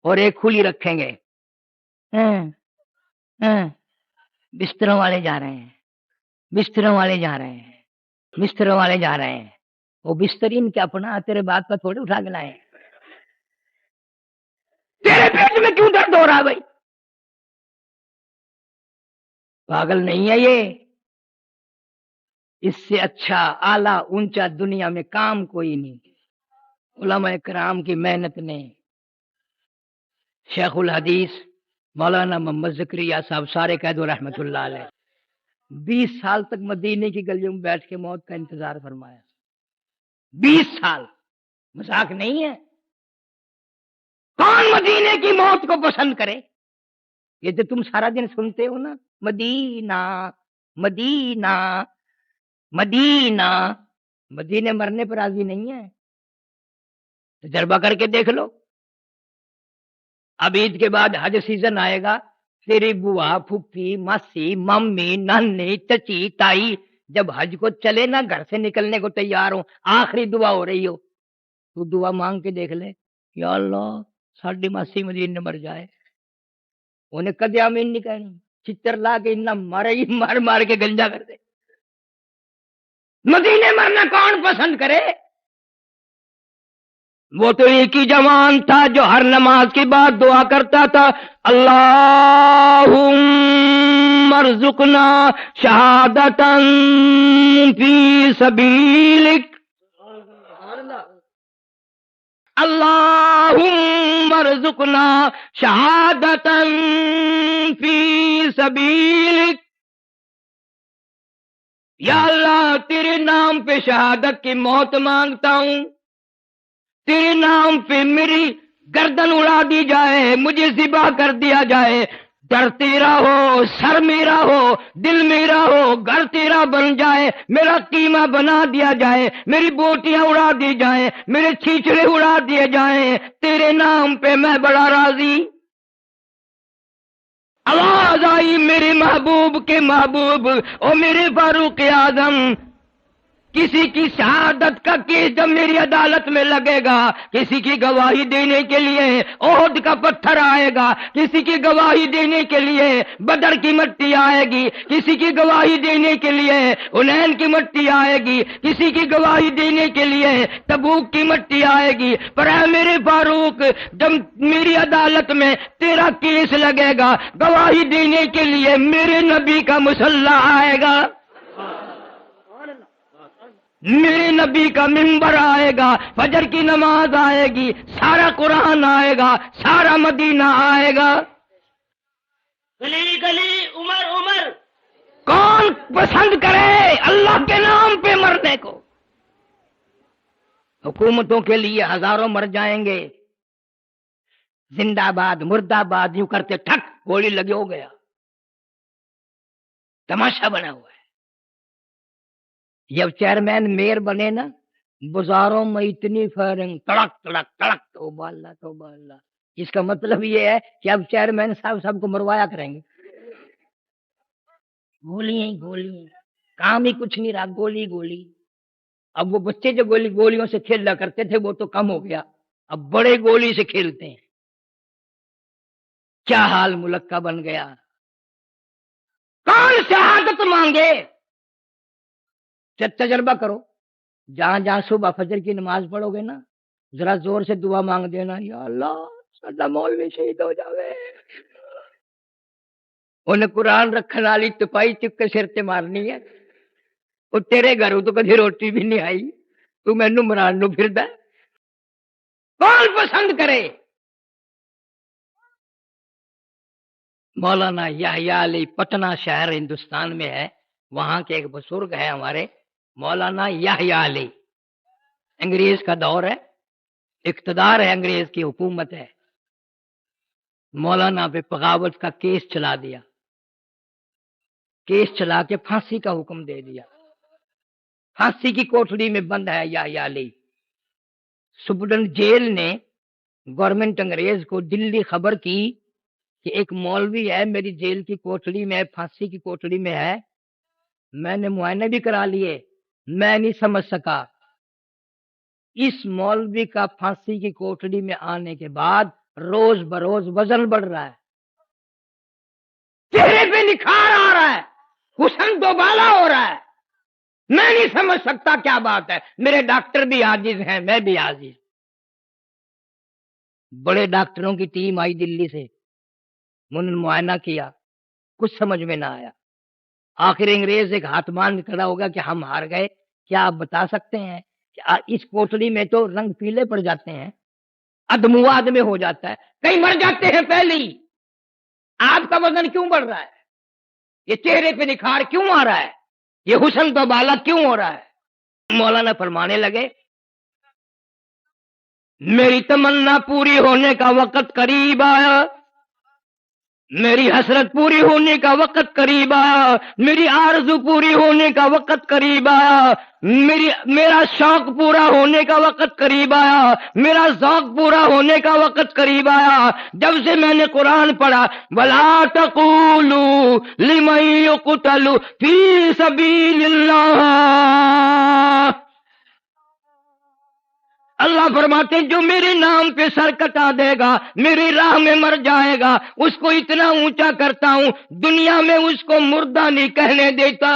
اور ایک کھلی رکھیں گے، بستروں والے جا رہے ہیں، بستروں والے جا رہے ہیں، بستروں والے جا رہے ہیں۔ وہ بسترین کیا اپنا تیرے بات پر تھوڑے اٹھا کے لائے، تیرے پیٹ میں کیوں درد ہو رہا ہے بھائی؟ پاگل نہیں ہے یہ، اس سے اچھا اعلیٰ اونچا دنیا میں کام کوئی نہیں۔ علماء کرام کی محنت نے، شیخ الحدیث مولانا محمد زکریا صاحب سارے قید و رحمت اللہ علیہ 20 سال تک مدینے کی گلیوں میں بیٹھ کے موت کا انتظار فرمایا، 20 سال، مذاق نہیں ہے۔ کون مدینے کی موت کو پسند کرے؟ یہ تو تم سارا دن سنتے ہو نا، مدینہ مدینہ مدینہ، مدینے مرنے پر راضی نہیں ہے، تجربہ کر کے دیکھ لو۔ اب عید کے بعد حج سیزن آئے گا، تیری بوا، پھپھی، ماسی، ممی، نانی، چچی، تائی جب حج کو چلے نا گھر سے نکلنے کو تیار ہو، آخری دعا ہو رہی ہو، تو دعا مانگ کے دیکھ لے، یا اللہ ساڈی ماسی مدینے مر جائے، انہیں کدی آمین نہیں کہنی، چتر لا کے اتنا مارے ہی مار مار کے گنجا کر دے۔ مدینے مرنا کون پسند کرے؟ وہ تو ایک ہی جوان تھا جو ہر نماز کے بعد دعا کرتا تھا، اللہم ارزقنا شہادتا فی سبیلک، اللہم ارزقنا شہادتا فی سبیلک، یا اللہ تیرے نام پہ شہادت کی موت مانگتا ہوں، تیرے نام پہ میری گردن اڑا دی جائے، مجھے ذبح کر دیا جائے، ڈر تیرا ہو، سر میرا ہو، دل میرا ہو، گھر تیرا بن جائے، میرا قیمہ بنا دیا جائے، میری بوٹیاں اڑا دی جائیں، میرے چھیچڑے اڑا دیے جائیں، تیرے نام پہ میں بڑا راضی۔ آواز آئی میرے محبوب کے محبوب، او میرے فاروق اعظم، کسی کی شہادت کا کیس جب میری عدالت میں لگے گا، کسی کی گواہی دینے کے لیے احد کا پتھر آئے گا، کسی کی گواہی دینے کے لیے بدر کی مٹی آئے گی، کسی کی گواہی دینے کے لیے حنین کی مٹی آئے گی، کسی کی گواہی دینے کے لیے تبوک کی مٹی آئے گی، پر اے میرے فاروق جب میری عدالت میں تیرا کیس لگے گا، گواہی دینے کے لیے میرے نبی کا مسلح آئے گا، میرے نبی کا منبر آئے گا، فجر کی نماز آئے گی، سارا قرآن آئے گا، سارا مدینہ آئے گا۔ گلی گلی عمر عمر، کون پسند کرے اللہ کے نام پہ مرنے کو؟ حکومتوں کے لیے ہزاروں مر جائیں گے، زندہ باد مردہ باد یوں کرتے ٹھک گولی لگی ہو گیا، تماشا بنا ہوا ہے۔ جب چیئرمین میئر بنے نا، بازاروں میں اتنی فائرنگ، تڑک تڑک تڑک، توبہ اللہ توبہ اللہ۔ اس کا مطلب یہ ہے کہ اب چیئرمین صاحب سب کو مروایا کریں گے، گولیاں ہی گولیاں، کام ہی کچھ نہیں رہا، گولی گولی۔ اب وہ بچے جو گولیوں سے کھیلا کرتے تھے وہ تو کم ہو گیا، اب بڑے گولی سے کھیلتے ہیں۔ کیا حال ملک کا بن گیا؟ کون شہادت مانگے؟ تجربہ کرو، جہاں جہاں صبح فجر کی نماز پڑھو گے نا، ذرا زور سے دعا مانگ دینا، یا اللہ سدا مولوی شہید ہو جاوے، انہیں قرآن رکھنے والی تپائی چک کے سر تے مارنی ہے، وہ تیرے گھر تو کدی روٹی بھی نہیں آئی، تو مینو مران نو پھردا ہے۔ کون پسند کرے؟ مولانا یحییٰ علی پٹنہ شہر ہندوستان میں ہے، وہاں کے ایک بزرگ ہے ہمارے مولانا یحییٰ علی۔ انگریز کا دور ہے، اقتدار ہے، انگریز کی حکومت ہے، مولانا پہ بغاوت کا کیس چلا دیا، کیس چلا کے پھانسی کا حکم دے دیا، پھانسی کی کوٹڑی میں بند ہے یحییٰ علی۔ سپرڈنٹ جیل نے گورنمنٹ انگریز کو دلی خبر کی کہ ایک مولوی ہے میری جیل کی کوٹڑی میں، پھانسی کی کوٹڑی میں ہے، میں نے معائنے بھی کرا لیے، میں نہیں سمجھ سکا۔ اس مولوی کا پھانسی کی کوٹڑی میں آنے کے بعد روز بروز وزن بڑھ رہا ہے، چہرے پہ نکھار آ رہا ہے، حسن دوبالا ہو رہا ہے، میں نہیں سمجھ سکتا کیا بات ہے۔ میرے ڈاکٹر بھی عاجز ہیں، میں بھی عاجز۔ بڑے ڈاکٹروں کی ٹیم آئی دلی سے، انہوں نے معائنہ کیا، کچھ سمجھ میں نہ آیا۔ آخر انگریز ایک ہاتھ مان کھڑا ہوگا کہ ہم ہار گئے، کیا آپ بتا سکتے ہیں کہ اس کوٹڑی میں تو رنگ پیلے پڑ جاتے ہیں، ادمو آدمی ہو جاتا ہے، کئی مر جاتے ہیں پہلے ہی، آپ کا وزن کیوں بڑھ رہا ہے؟ یہ چہرے پہ نکھار کیوں آ رہا ہے؟ یہ حسن تو بالا کیوں ہو رہا ہے؟ مولانا فرمانے لگے میری تمنا پوری ہونے کا وقت قریب آیا، میری حسرت پوری ہونے کا وقت قریب آیا، میری آرزو پوری ہونے کا وقت قریب آیا، میرا شوق پورا ہونے کا وقت قریب آیا، میرا ذوق پورا ہونے کا وقت قریب آیا۔ جب سے میں نے قرآن پڑھا وَلَا تَقُولُوا لِمَن يُقْتَلُ فِي سَبِيلِ اللَّهِ، اللہ فرماتے جو میرے نام پہ سر کٹا دے گا، میری راہ میں مر جائے گا، اس کو اتنا اونچا کرتا ہوں دنیا میں اس کو مردہ نہیں کہنے دیتا۔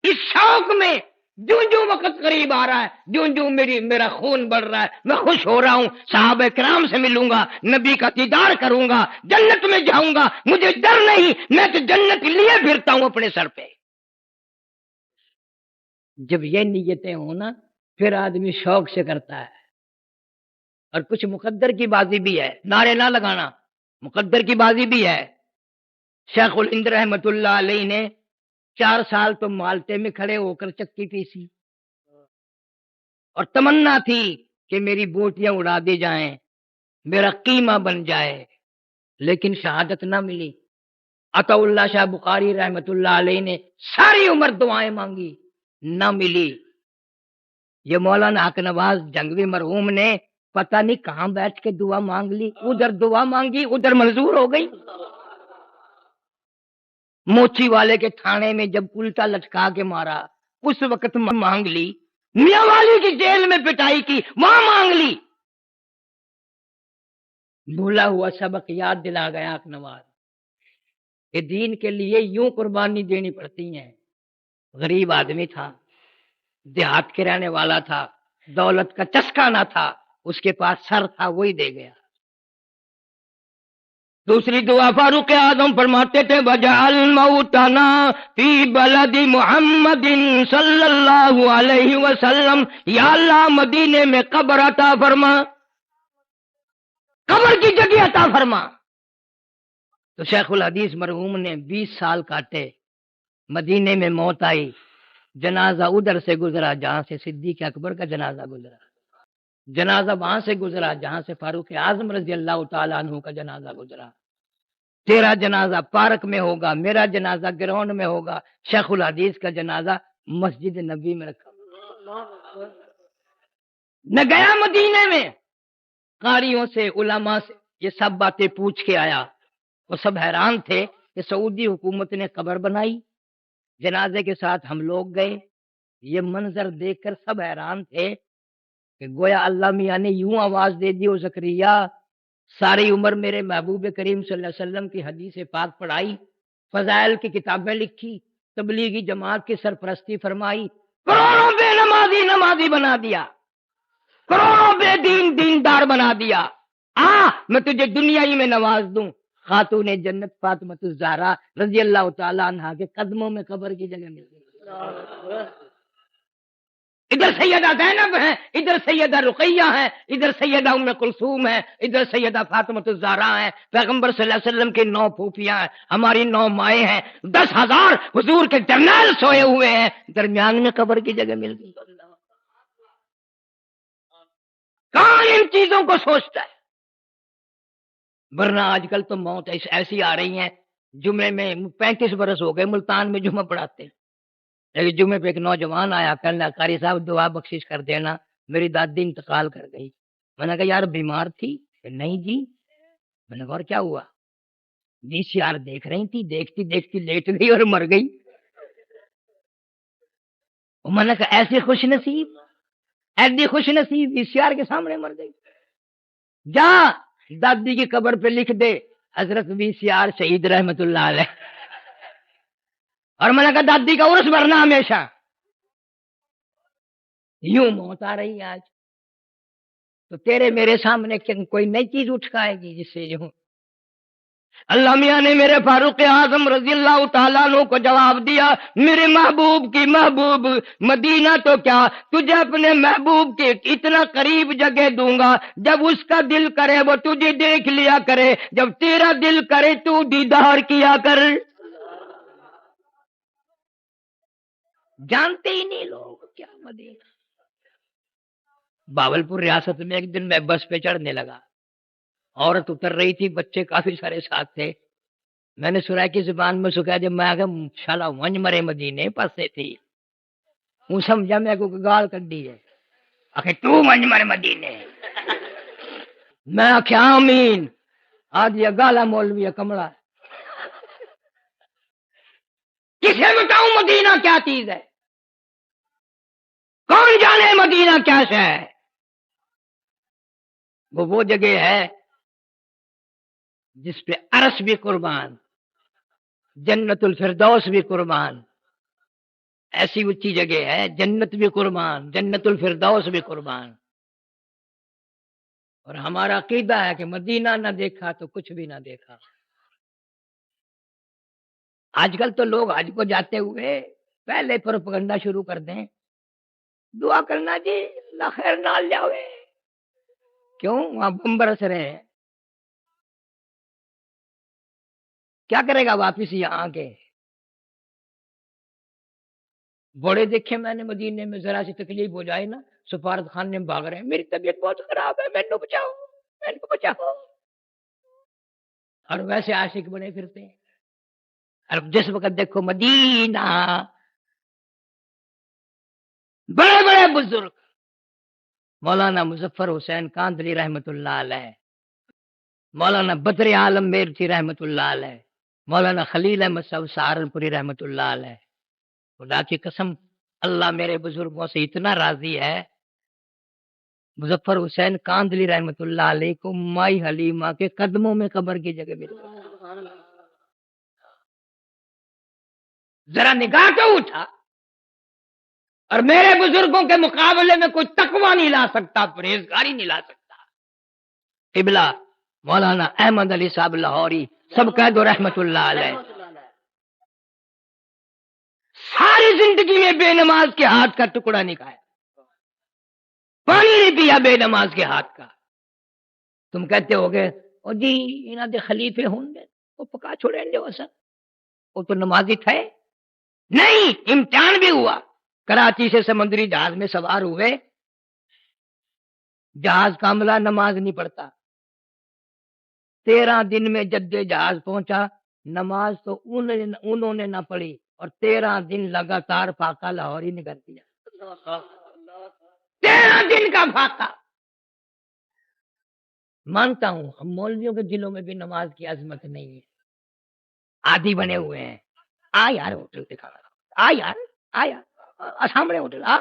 اس شوق میں جو جو وقت قریب آ رہا ہے، جو جو میرا خون بڑھ رہا ہے، میں خوش ہو رہا ہوں، صحابہ کرام سے ملوں گا، نبی کا دیدار کروں گا، جنت میں جاؤں گا، مجھے ڈر نہیں، میں تو جنت لیے پھرتا ہوں اپنے سر پہ۔ جب یہ نیتیں ہوں نا پھر آدمی شوق سے کرتا ہے۔ اور کچھ مقدر کی بازی بھی ہے، نعرے نہ لگانا، مقدر کی بازی بھی ہے۔ شیخ الہند رحمت اللہ علیہ نے 4 سال تو مالٹے میں کھڑے ہو کر چکی پیسی، اور تمنا تھی کہ میری بوٹیاں اڑا دی جائیں، میرا قیمہ بن جائے، لیکن شہادت نہ ملی۔ عطا اللہ شاہ بخاری رحمت اللہ علیہ نے ساری عمر دعائیں مانگی، نہ ملی۔ یہ مولانا حق نواز جنگوی مرحوم نے پتہ نہیں کہاں بیٹھ کے دعا مانگ لی، ادھر دعا مانگی ادھر منظور ہو گئی۔ موچی والے کے تھانے میں جب الٹا لٹکا کے مارا اس وقت مانگ لی، میاں والی کی جیل میں پٹائی کی وہاں مانگ لی۔ بھولا ہوا سبق یاد دلا گیا حق نواز کہ دین کے لیے یوں قربانی دینی پڑتی ہیں۔ غریب آدمی تھا، دیہات کے رہنے والا تھا، دولت کا چسکا نہ تھا، اس کے پاس سر تھا وہی دے گیا۔ دوسری دعا فاروق اعظم فرماتے تھے وَجَعَلْ مَوْتَنَا فِي بَلَدِ مُحَمَّدٍ صلی اللہ علیہ وسلم، یا اللہ مدینے میں قبر عطا فرما، قبر کی جگہ عطا فرما۔ تو شیخ الحدیث مرحوم نے 20 سال کاٹے، مدینے میں موت آئی، جنازہ ادھر سے گزرا جہاں سے صدیق اکبر کا جنازہ گزرا، جنازہ وہاں سے گزرا جہاں سے فاروق اعظم رضی اللہ تعالیٰ عنہ کا جنازہ گزرا۔ تیرا جنازہ پارک میں ہوگا، میرا جنازہ گراؤنڈ میں ہوگا، شیخ الحدیث کا جنازہ مسجد نبی میں رکھا۔ میں گیا مدینے میں، قاریوں سے، علماء سے یہ سب باتیں پوچھ کے آیا، وہ سب حیران تھے کہ سعودی حکومت نے قبر بنائی، جنازے کے ساتھ ہم لوگ گئے۔ یہ منظر دیکھ کر سب حیران تھے کہ گویا اللہ میاں نے یوں آواز دے دی، زکریا ساری عمر میرے محبوب کریم صلی اللہ علیہ وسلم کی حدیث پاک پڑھائی، فضائل کی کتابیں لکھی، تبلیغی جماعت کی سرپرستی فرمائی، کروڑوں بے نمازی نمازی بنا دیا، کروڑوں بے دین دیندار بنا دیا، میں تجھے دنیا ہی میں نواز دوں۔ خاتون جنت فاطمہ الزہرا رضی اللہ تعالیٰ عنہا کے قدموں میں قبر کی جگہ مل گئی۔ ادھر سیدہ زینب ہے، ادھر سیدہ رقیہ ہے، ادھر سیدہ ام کلثوم ہے، ادھر سیدہ فاطمہ الزہرا ہے، پیغمبر صلی اللہ علیہ وسلم کی 9 پھوپھیاں ہیں، ہماری 9 مائیں ہیں، 10,000 حضور کے جرنیل سوئے ہوئے ہیں، درمیان میں قبر کی جگہ مل گئی۔ کہاں ان چیزوں کو سوچتا ہے؟ ورنہ آج کل تو موت ایسی آ رہی ہیں، جمعے میں 35 برس ہو گئے ملتان میں جمعہ پڑھاتے ہیں، لیکن جمعے پہ ایک نوجوان آیا، کہنے قاری صاحب دعا بخشش کر دینا، میری دادی انتقال کر گئی۔ میں نے کہا یار بیمار تھی؟ نہیں جی۔ میں نے کہا اور کیا ہوا؟ VCR دیکھ رہی تھی، دیکھتی دیکھتی لیٹ گئی اور مر گئی۔ میں نے کہا ایسی خوش نصیب VCR کے سامنے مر گئی؟ جا دادی کی قبر پہ لکھ دے حضرت VCR شہید رحمت اللہ علیہ۔ اور میں نے کہا دادی کا عرس بھرنا ہمیشہ۔ یوں موت آ رہی ہے آج تو تیرے میرے سامنے کوئی نئی چیز اٹھ کے آئے گی جس سے یوں۔ اللہ میاں نے میرے فاروق اعظم رضی اللہ تعالیٰ عنہ کو جواب دیا، میرے محبوب کی محبوب، مدینہ تو کیا تجھے اپنے محبوب کے اتنا قریب جگہ دوں گا، جب اس کا دل کرے وہ تجھے دیکھ لیا کرے، جب تیرا دل کرے تو دیدار کیا کر۔ جانتے ہی نہیں لوگ کیا مدینہ۔ باولپور ریاست میں ایک دن میں بس پہ چڑھنے لگا، عورت اتر رہی تھی، بچے کافی سارے ساتھ تھے۔ میں نے سرائے کی زبان میں سکھا جب میں آگا شالا ونج مرے مدینے پاسے تھی، وہ سمجھا میں کو گال کر دی ہے، آخر تو ونج مرے مدینے۔ میں آخیا آمین، آج یہ گالا مولوی کمڑا، کسے بتاؤں مدینہ کیا چیز ہے؟ کون جانے مدینہ کیا ہے؟ وہ جگہ ہے جس پہ عرش بھی قربان، جنت الفردوس بھی قربان، ایسی اونچی جگہ ہے، جنت بھی قربان، جنت الفردوس بھی قربان۔ اور ہمارا عقیدہ ہے کہ مدینہ نہ دیکھا تو کچھ بھی نہ دیکھا۔ آج کل تو لوگ حج کو جاتے ہوئے پہلے پروپیگنڈا شروع کر دیں، دعا کرنا جی اللہ خیر نال جاوے، کیوں وہاں بم برس رہے ہیں، کیا کرے گا واپس یہاں کے؟ بڑے دیکھے میں نے مدینے میں، ذرا سی تکلیف ہو جائے نا سفارت خانے میں بھاگ رہے ہیں، میری طبیعت بہت خراب ہے، میں بچاؤ، میں بچاؤ۔ اور ویسے عاشق بنے پھرتے ہیں۔ اور جس وقت دیکھو مدینہ، بڑے بڑے بزرگ، مولانا مظفر حسین کاندلی رحمت اللہ علیہ، مولانا بدر عالم میرٹھی رحمت اللہ علیہ، مولانا خلیل احمد صاحب سہارنپوری رحمت اللہ علیہ، خدا کی قسم اللہ میرے بزرگوں سے اتنا راضی ہے، مظفر حسین کاندلی رحمت اللہ علیہ کو مائی حلیمہ کے قدموں میں قبر کی جگہ مل گئی۔ ذرا نگاہ تو اٹھا، اور میرے بزرگوں کے مقابلے میں کوئی تقوی نہیں لا سکتا، پرہیزگاری نہیں لا سکتا۔ قبلہ مولانا احمد علی صاحب لاہوری سب کہہ دو رحمت اللہ علیہ، ساری زندگی میں بے نماز کے ہاتھ کا ٹکڑا نہیں کھایا، پانی نہیں پیا بے نماز کے ہاتھ کا۔ تم کہتے ہو گے او جی انہاں دے خلیفے ہوں گے، وہ پکا چھوڑیں جو اصل وہ تو نمازی تھے نہیں. امتحان بھی ہوا. کراچی سے سمندری جہاز میں سوار ہوئے. جہاز کاملا نماز نہیں پڑھتا. 13 دن میں جدے جہاز پہنچا. نماز تو انہوں نے نہ پڑھی اور 13 دن لگاتار فاقہ لاہور ہی نے کر دیا. 13 دن کا فاقہ. مانتا ہوں ہم مولویوں کے دلوں میں بھی نماز کی عظمت نہیں ہے. عادی بنے ہوئے ہیں. آ یار ہوٹل پہ کھانا کھاؤ. آ یار سامنے ہوٹل آ.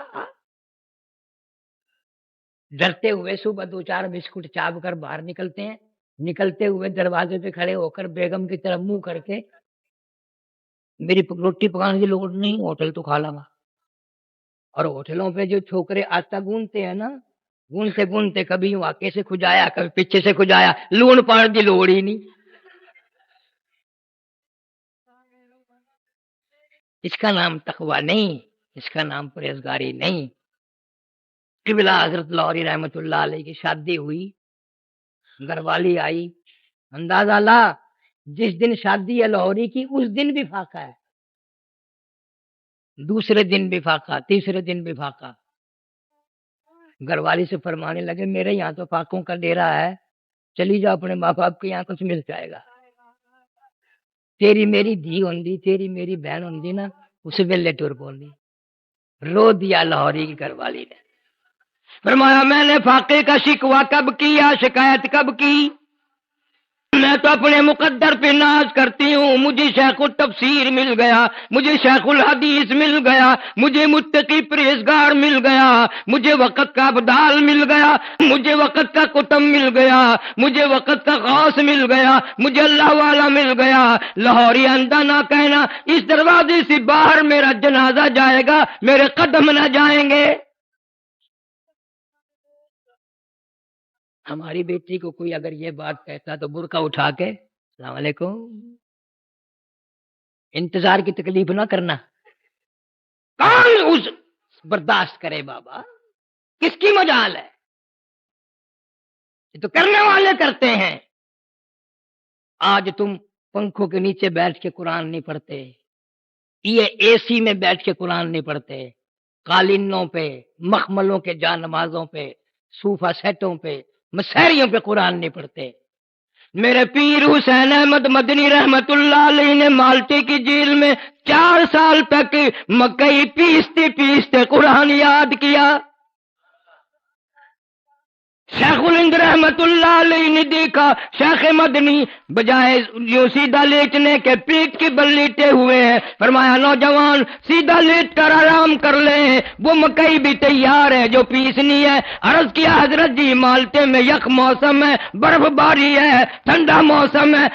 ڈرتے ہوئے صبح 2-4 بسکٹ چاب کر باہر نکلتے ہیں. نکلتے ہوئے دروازے پہ کھڑے ہو کر بیگم کی طرف منہ کر کے میری روٹی پکانے کی لوڑ نہیں, ہوٹل تو کھا لاں گا. اور ہوٹلوں پہ جو چھوکرے آٹا گونتے ہیں نا, گونتے گونتے کبھی یوں آگے سے کھجایا کبھی پیچھے سے کھجایا, لون پاڑ کی لوڑ ہی نہیں. اس کا نام تقوی نہیں, اس کا نام پرہیزگاری نہیں. قبلہ حضرت لاہوری رحمت اللہ علیہ کی شادی ہوئی. گھر والی آئی. اندازہ لا جس دن شادی ہے لاہوری کی اس دن بھی فاقہ ہے, دوسرے دن بھی فاقہ, تیسرے دن بھی فاقہ. گھر والی سے فرمانے لگے میرے یہاں تو فاقوں کا ڈیرا ہے, چلی جا اپنے ماں باپ کے یہاں کچھ مل جائے گا. تیری میری دھی ہوندی, تیری میری بہن ہوندی نا, اس ویلے ٹر پوندی. رو دیا لاہوری کی گھر والی نے. فرمایا میں نے فاقے کا شکوہ کب کیا, شکایت کب کی؟ میں تو اپنے مقدر پہ ناز کرتی ہوں. مجھے شیخ التفسیر مل گیا, مجھے شیخ الحدیث مل گیا, مجھے متقی پرہیزگار مل گیا, مجھے وقت کا ابدال مل گیا, مجھے وقت کا کتب مل گیا, مجھے وقت کا غوث مل گیا, مجھے اللہ والا مل گیا. لاہوری اندھا نہ کہنا اس دروازے سے باہر میرا جنازہ جائے گا, میرے قدم نہ جائیں گے. ہماری بیٹی کو کوئی اگر یہ بات کہتا تو برقع اٹھا کے السلام علیکم. انتظار کی تکلیف نہ کرنا. کون اس برداشت کرے بابا, کس کی مجال ہے؟ یہ تو کرنے والے کرتے ہیں. آج تم پنکھوں کے نیچے بیٹھ کے قرآن نہیں پڑھتے, یہ اے سی میں بیٹھ کے قرآن نہیں پڑھتے, قالینوں پہ, مخملوں کے جا نمازوں پہ, صوفہ سیٹوں پہ, مسحریوں پہ قرآن نہیں پڑھتے. میرے پیر حسین احمد مدنی رحمت اللہ علیہ نے مالٹے کی جیل میں 4 سال تک مکئی پیستے پیستے قرآن یاد کیا. شیخ الہند رحمت اللہ علیہ نے دیکھا شیخ مدنی بجائے یوں سیدھا لیٹنے کے پیٹ کے بل لیٹے ہوئے ہیں. فرمایا نوجوان سیدھا لیٹ کر آرام کر لیں, وہ مکئی بھی تیار ہے جو پیسنی ہے. عرض کیا حضرت جی مالٹے میں یک موسم ہے, برف باری ہے, ٹھنڈا موسم ہے,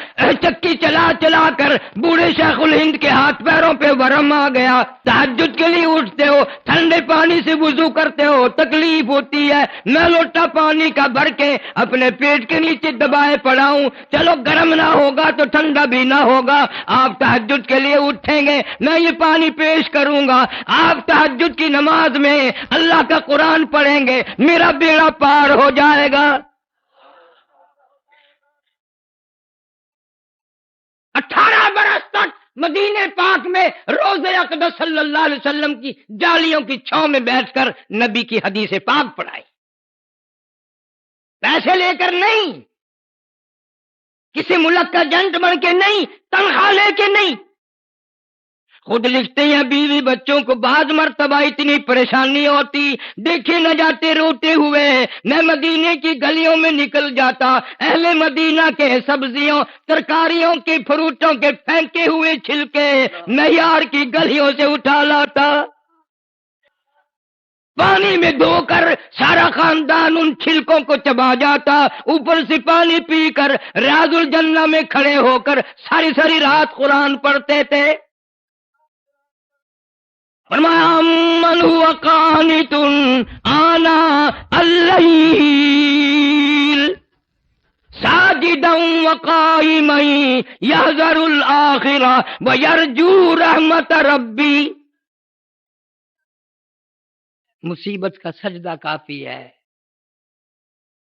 چکی چلا چلا کر بوڑھے شیخ الہند کے ہاتھ پیروں پہ ورم آ گیا. تہجد کے لیے اٹھتے ہو, ٹھنڈے پانی سے وضو کرتے ہو, تکلیف ہوتی ہے, میں لوٹا پانی کا بھر کے اپنے پیٹ کے نیچے دبائے پڑا ہوں. چلو گرم نہ ہوگا تو ٹھنڈا بھی نہ ہوگا. آپ تہجد کے لیے اٹھیں گے, میں یہ پانی پیش کروں گا. آپ تہجد کی نماز میں اللہ کا قرآن پڑھیں گے, میرا بیڑا پار ہو جائے گا. 18 برس تک مدینے پاک میں روزے اقدس صلی اللہ علیہ وسلم کی جالیوں کی چھاؤں میں بیٹھ کر نبی کی حدیث پاک پڑھائی. پیسے لے کر نہیں, کسی ملک کا جنٹ بن کے نہیں, تنخواہ لے کے نہیں. خود لکھتے ہیں بیوی بچوں کو بعض مرتبہ اتنی پریشانی ہوتی, دیکھے نہ جاتے روتے ہوئے. میں مدینے کی گلیوں میں نکل جاتا, اہل مدینہ کے سبزیوں ترکاریوں کے فروٹوں کے پھینکے ہوئے چھلکے معیار کی گلیوں سے اٹھا لاتا, پانی میں دھو کر سارا خاندان ان چھلکوں کو چبا جاتا. اوپر سے پانی پی کر ریاض الجنہ میں کھڑے ہو کر ساری ساری رات قرآن پڑھتے تھے. فرمایا من هو قانت آناء الليل ساجدا وقائما يحذر الآخرة ويرجو رحمت ربی. مصیبت کا سجدہ کافی ہے.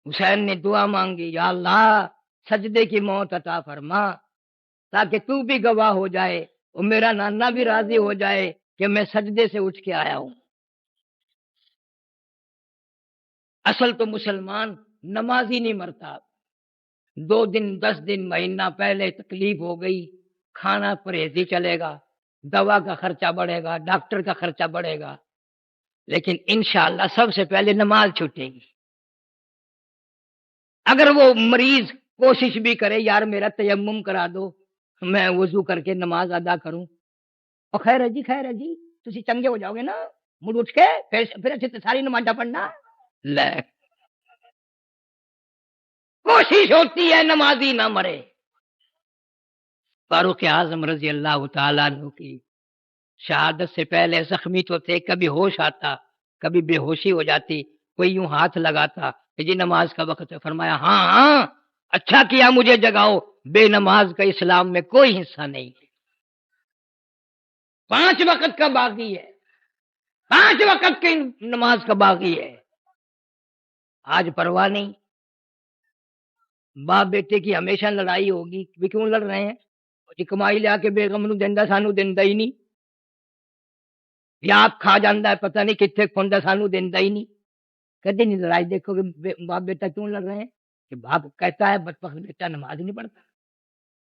حسین نے دعا مانگی, یا اللہ سجدے کی موت عطا فرما. تاکہ تو بھی گواہ ہو جائے اور میرا نانا بھی راضی ہو جائے کہ میں سجدے سے اٹھ کے آیا ہوں۔ اصل تو مسلمان نماز ہی نہیں مرتا۔ 2 دن 10 دن مہینہ پہلے تکلیف ہو گئی، کھانا پرہیزی چلے گا، دوا کا خرچہ بڑھے گا، ڈاکٹر کا خرچہ بڑھے گا، لیکن انشاءاللہ سب سے پہلے نماز چھوٹے گی۔ اگر وہ مریض کوشش بھی کرے یار میرا تیمم کرا دو، میں وضو کر کے نماز ادا کروں، اور خیر ہے جی تسی چنگے ہو جاؤ گے نا، مڑ اٹھ کے پھر اچھے سے ساری نمازیں پڑھنا۔ لے کوشش ہوتی ہے نمازی نہ مرے۔ فاروق اعظم رضی اللہ تعالیٰ عنہ کی شہادت سے پہلے زخمی تو تھے، کبھی ہوش آتا کبھی بے ہوشی ہو جاتی، کوئی یوں ہاتھ لگاتا کہ جی نماز کا وقت ہے، فرمایا ہاں اچھا کیا مجھے جگاؤ، بے نماز کا اسلام میں کوئی حصہ نہیں۔ 5 وقت کا باقی ہے، 5 وقت کی نماز کا باقی ہے، آج پرواہ نہیں۔ باپ بیٹے کی ہمیشہ لڑائی ہوگی، بھی کیوں لڑ رہے ہیں؟ جی کمائی لیا کے بیگم نو دیندا سانو دیندا ہی نہیں، یا آپ کھا جاندا ہے پتہ نہیں کتنے کھوندا سانو دیندا ہی نہیں۔ کہتے نہیں لڑائی دیکھو کہ باپ بیٹا کیوں لڑ رہے ہیں کہ باپ کہتا ہے بدبخت بیٹا نماز نہیں پڑھتا۔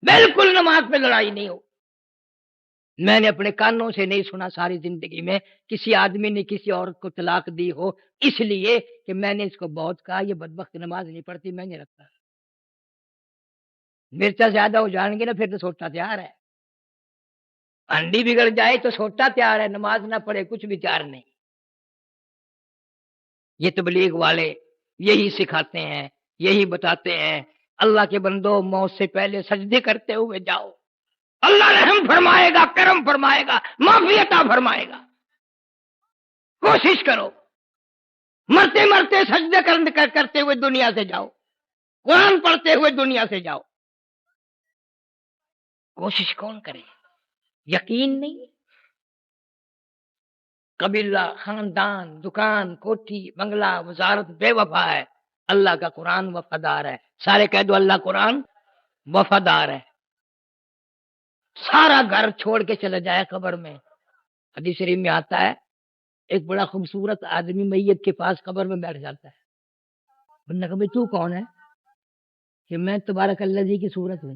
بالکل نماز پہ لڑائی نہیں ہو۔ میں نے اپنے کانوں سے نہیں سنا ساری زندگی میں کسی آدمی نے کسی عورت کو طلاق دی ہو اس لیے کہ میں نے اس کو بہت کہا یہ بدبخت نماز نہیں پڑھتی، میں نہیں رکھتا۔ مرچا زیادہ ہو جائیں گے نا پھر تو سوٹا تیار ہے، انڈی بگڑ جائے تو سوٹا تیار ہے، نماز نہ پڑھے کچھ بھی تیار نہیں۔ یہ تبلیغ والے یہی سکھاتے ہیں، یہی بتاتے ہیں اللہ کے بندو موت سے پہلے سجدے کرتے ہوئے جاؤ، اللہ رحم فرمائے گا، کرم فرمائے گا، معافی عطا فرمائے گا۔ کوشش کرو مرتے مرتے سجدے کرتے ہوئے دنیا سے جاؤ، قرآن پڑھتے ہوئے دنیا سے جاؤ۔ کوشش کون کرے؟ یقین نہیں، قبیلہ، خاندان، دکان، کوٹھی، بنگلہ، وزارت بے وفا ہے، اللہ کا قرآن وفادار ہے۔ سارے کہہ دو اللہ قرآن وفادار ہے۔ سارا گھر چھوڑ کے چلا جائے قبر میں، حدیث شریف میں آتا ہے ایک بڑا خوبصورت آدمی میت کے پاس قبر میں بیٹھ جاتا ہے، انہوں نے کہا تو کون ہے؟ کہ میں تبارک اللہ جی کی صورت ہوں،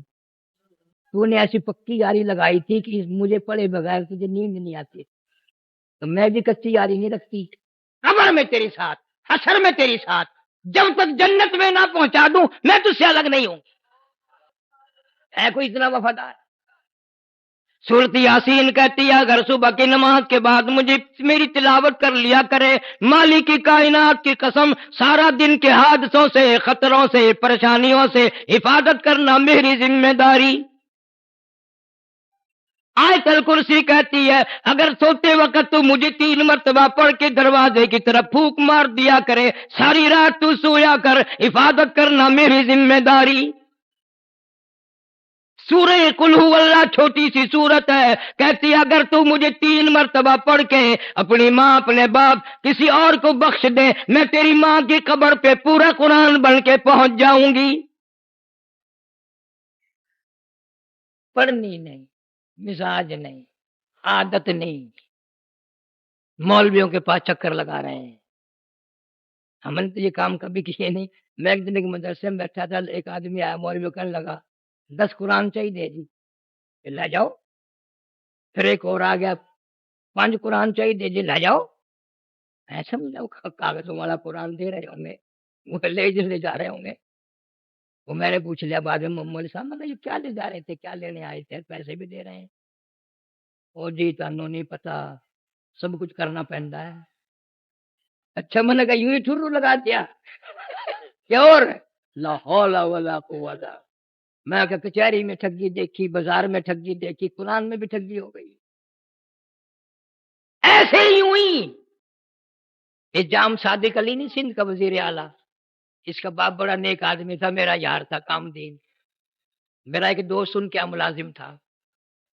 تو نے ایسی پکی یاری لگائی تھی کہ مجھے پڑھے بغیر تجھے نیند نہیں آتی، تو میں بھی کچی یاری نہیں رکھتی، قبر میں تیری ساتھ، حشر میں تیری ساتھ، جب تک جنت میں نہ پہنچا دوں میں تجھ سے الگ نہیں ہوں۔ ہے کوئی اتنا وفادار؟ سورت یاسین کہتی ہے اگر صبح کی نماز کے بعد مجھے میری تلاوت کر لیا کرے، مالک کی کائنات کی قسم سارا دن کے حادثوں سے، خطروں سے، پریشانیوں سے حفاظت کرنا میری ذمہ داری۔ آیت الکرسی کہتی ہے اگر سوتے وقت تو مجھے 3 مرتبہ پڑھ کے دروازے کی طرف پھونک مار دیا کرے، ساری رات تو سویا کر، حفاظت کرنا میری ذمہ داری۔ سورہ قل ہو اللہ چھوٹی سی سورت ہے، کہتی ہے اگر تو مجھے 3 مرتبہ پڑھ کے اپنی ماں، اپنے باپ، کسی اور کو بخش دے، میں تیری ماں کی قبر پہ پورا قرآن بن کے پہنچ جاؤں گی۔ پڑھنی نہیں، مزاج نہیں، عادت نہیں، مولویوں کے پاس چکر لگا رہے ہیں۔ ہم نے تو یہ کام کبھی کیے نہیں۔ میں ایک دن ایک مدرسے میں بیٹھا تھا، ایک آدمی آیا مولوی کہنے لگا 10 قرآن چاہیے جی، لے جاؤ۔ پھر ایک اور آ گیا 5 قرآن چاہیے جی، لے جاؤ۔ ایسا کاغذوں والا قرآن دے رہے ہوں گے، وہ لے جا رہے ہوں گے۔ وہ میں نے پوچھ لیا بعد میں مولوی صاحب مطلب یہ کیا لے جا رہے تھے، کیا لینے آئے تھے، پیسے بھی دے رہے ہیں؟ اور جی تانوں نہیں پتا، سب کچھ کرنا پڑتا ہے۔ اچھا میں نے کہا یوں ہی ٹھرو لگا دیا کیا؟ اور لا حول ولا قوت۔ میں کہ کچہری میں ٹھگی دیکھی، بازار میں ٹھگی دیکھی، قرآن میں بھی ٹھگی ہو گئی۔ ایسے ہی ہوئی جام صادق علی نہیں سندھ کا وزیر اعلیٰ، اس کا باپ بڑا نیک آدمی تھا، میرا یار تھا کامدین، میرا ایک دوست ان کا ملازم تھا۔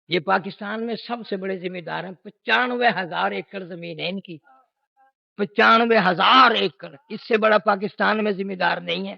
یہ پاکستان میں سب سے بڑے ذمہ دار ہیں، 95,000 ایکڑ زمین ہے ان کی، 95,000 ایکڑ، اس سے بڑا پاکستان میں ذمہ دار نہیں ہے۔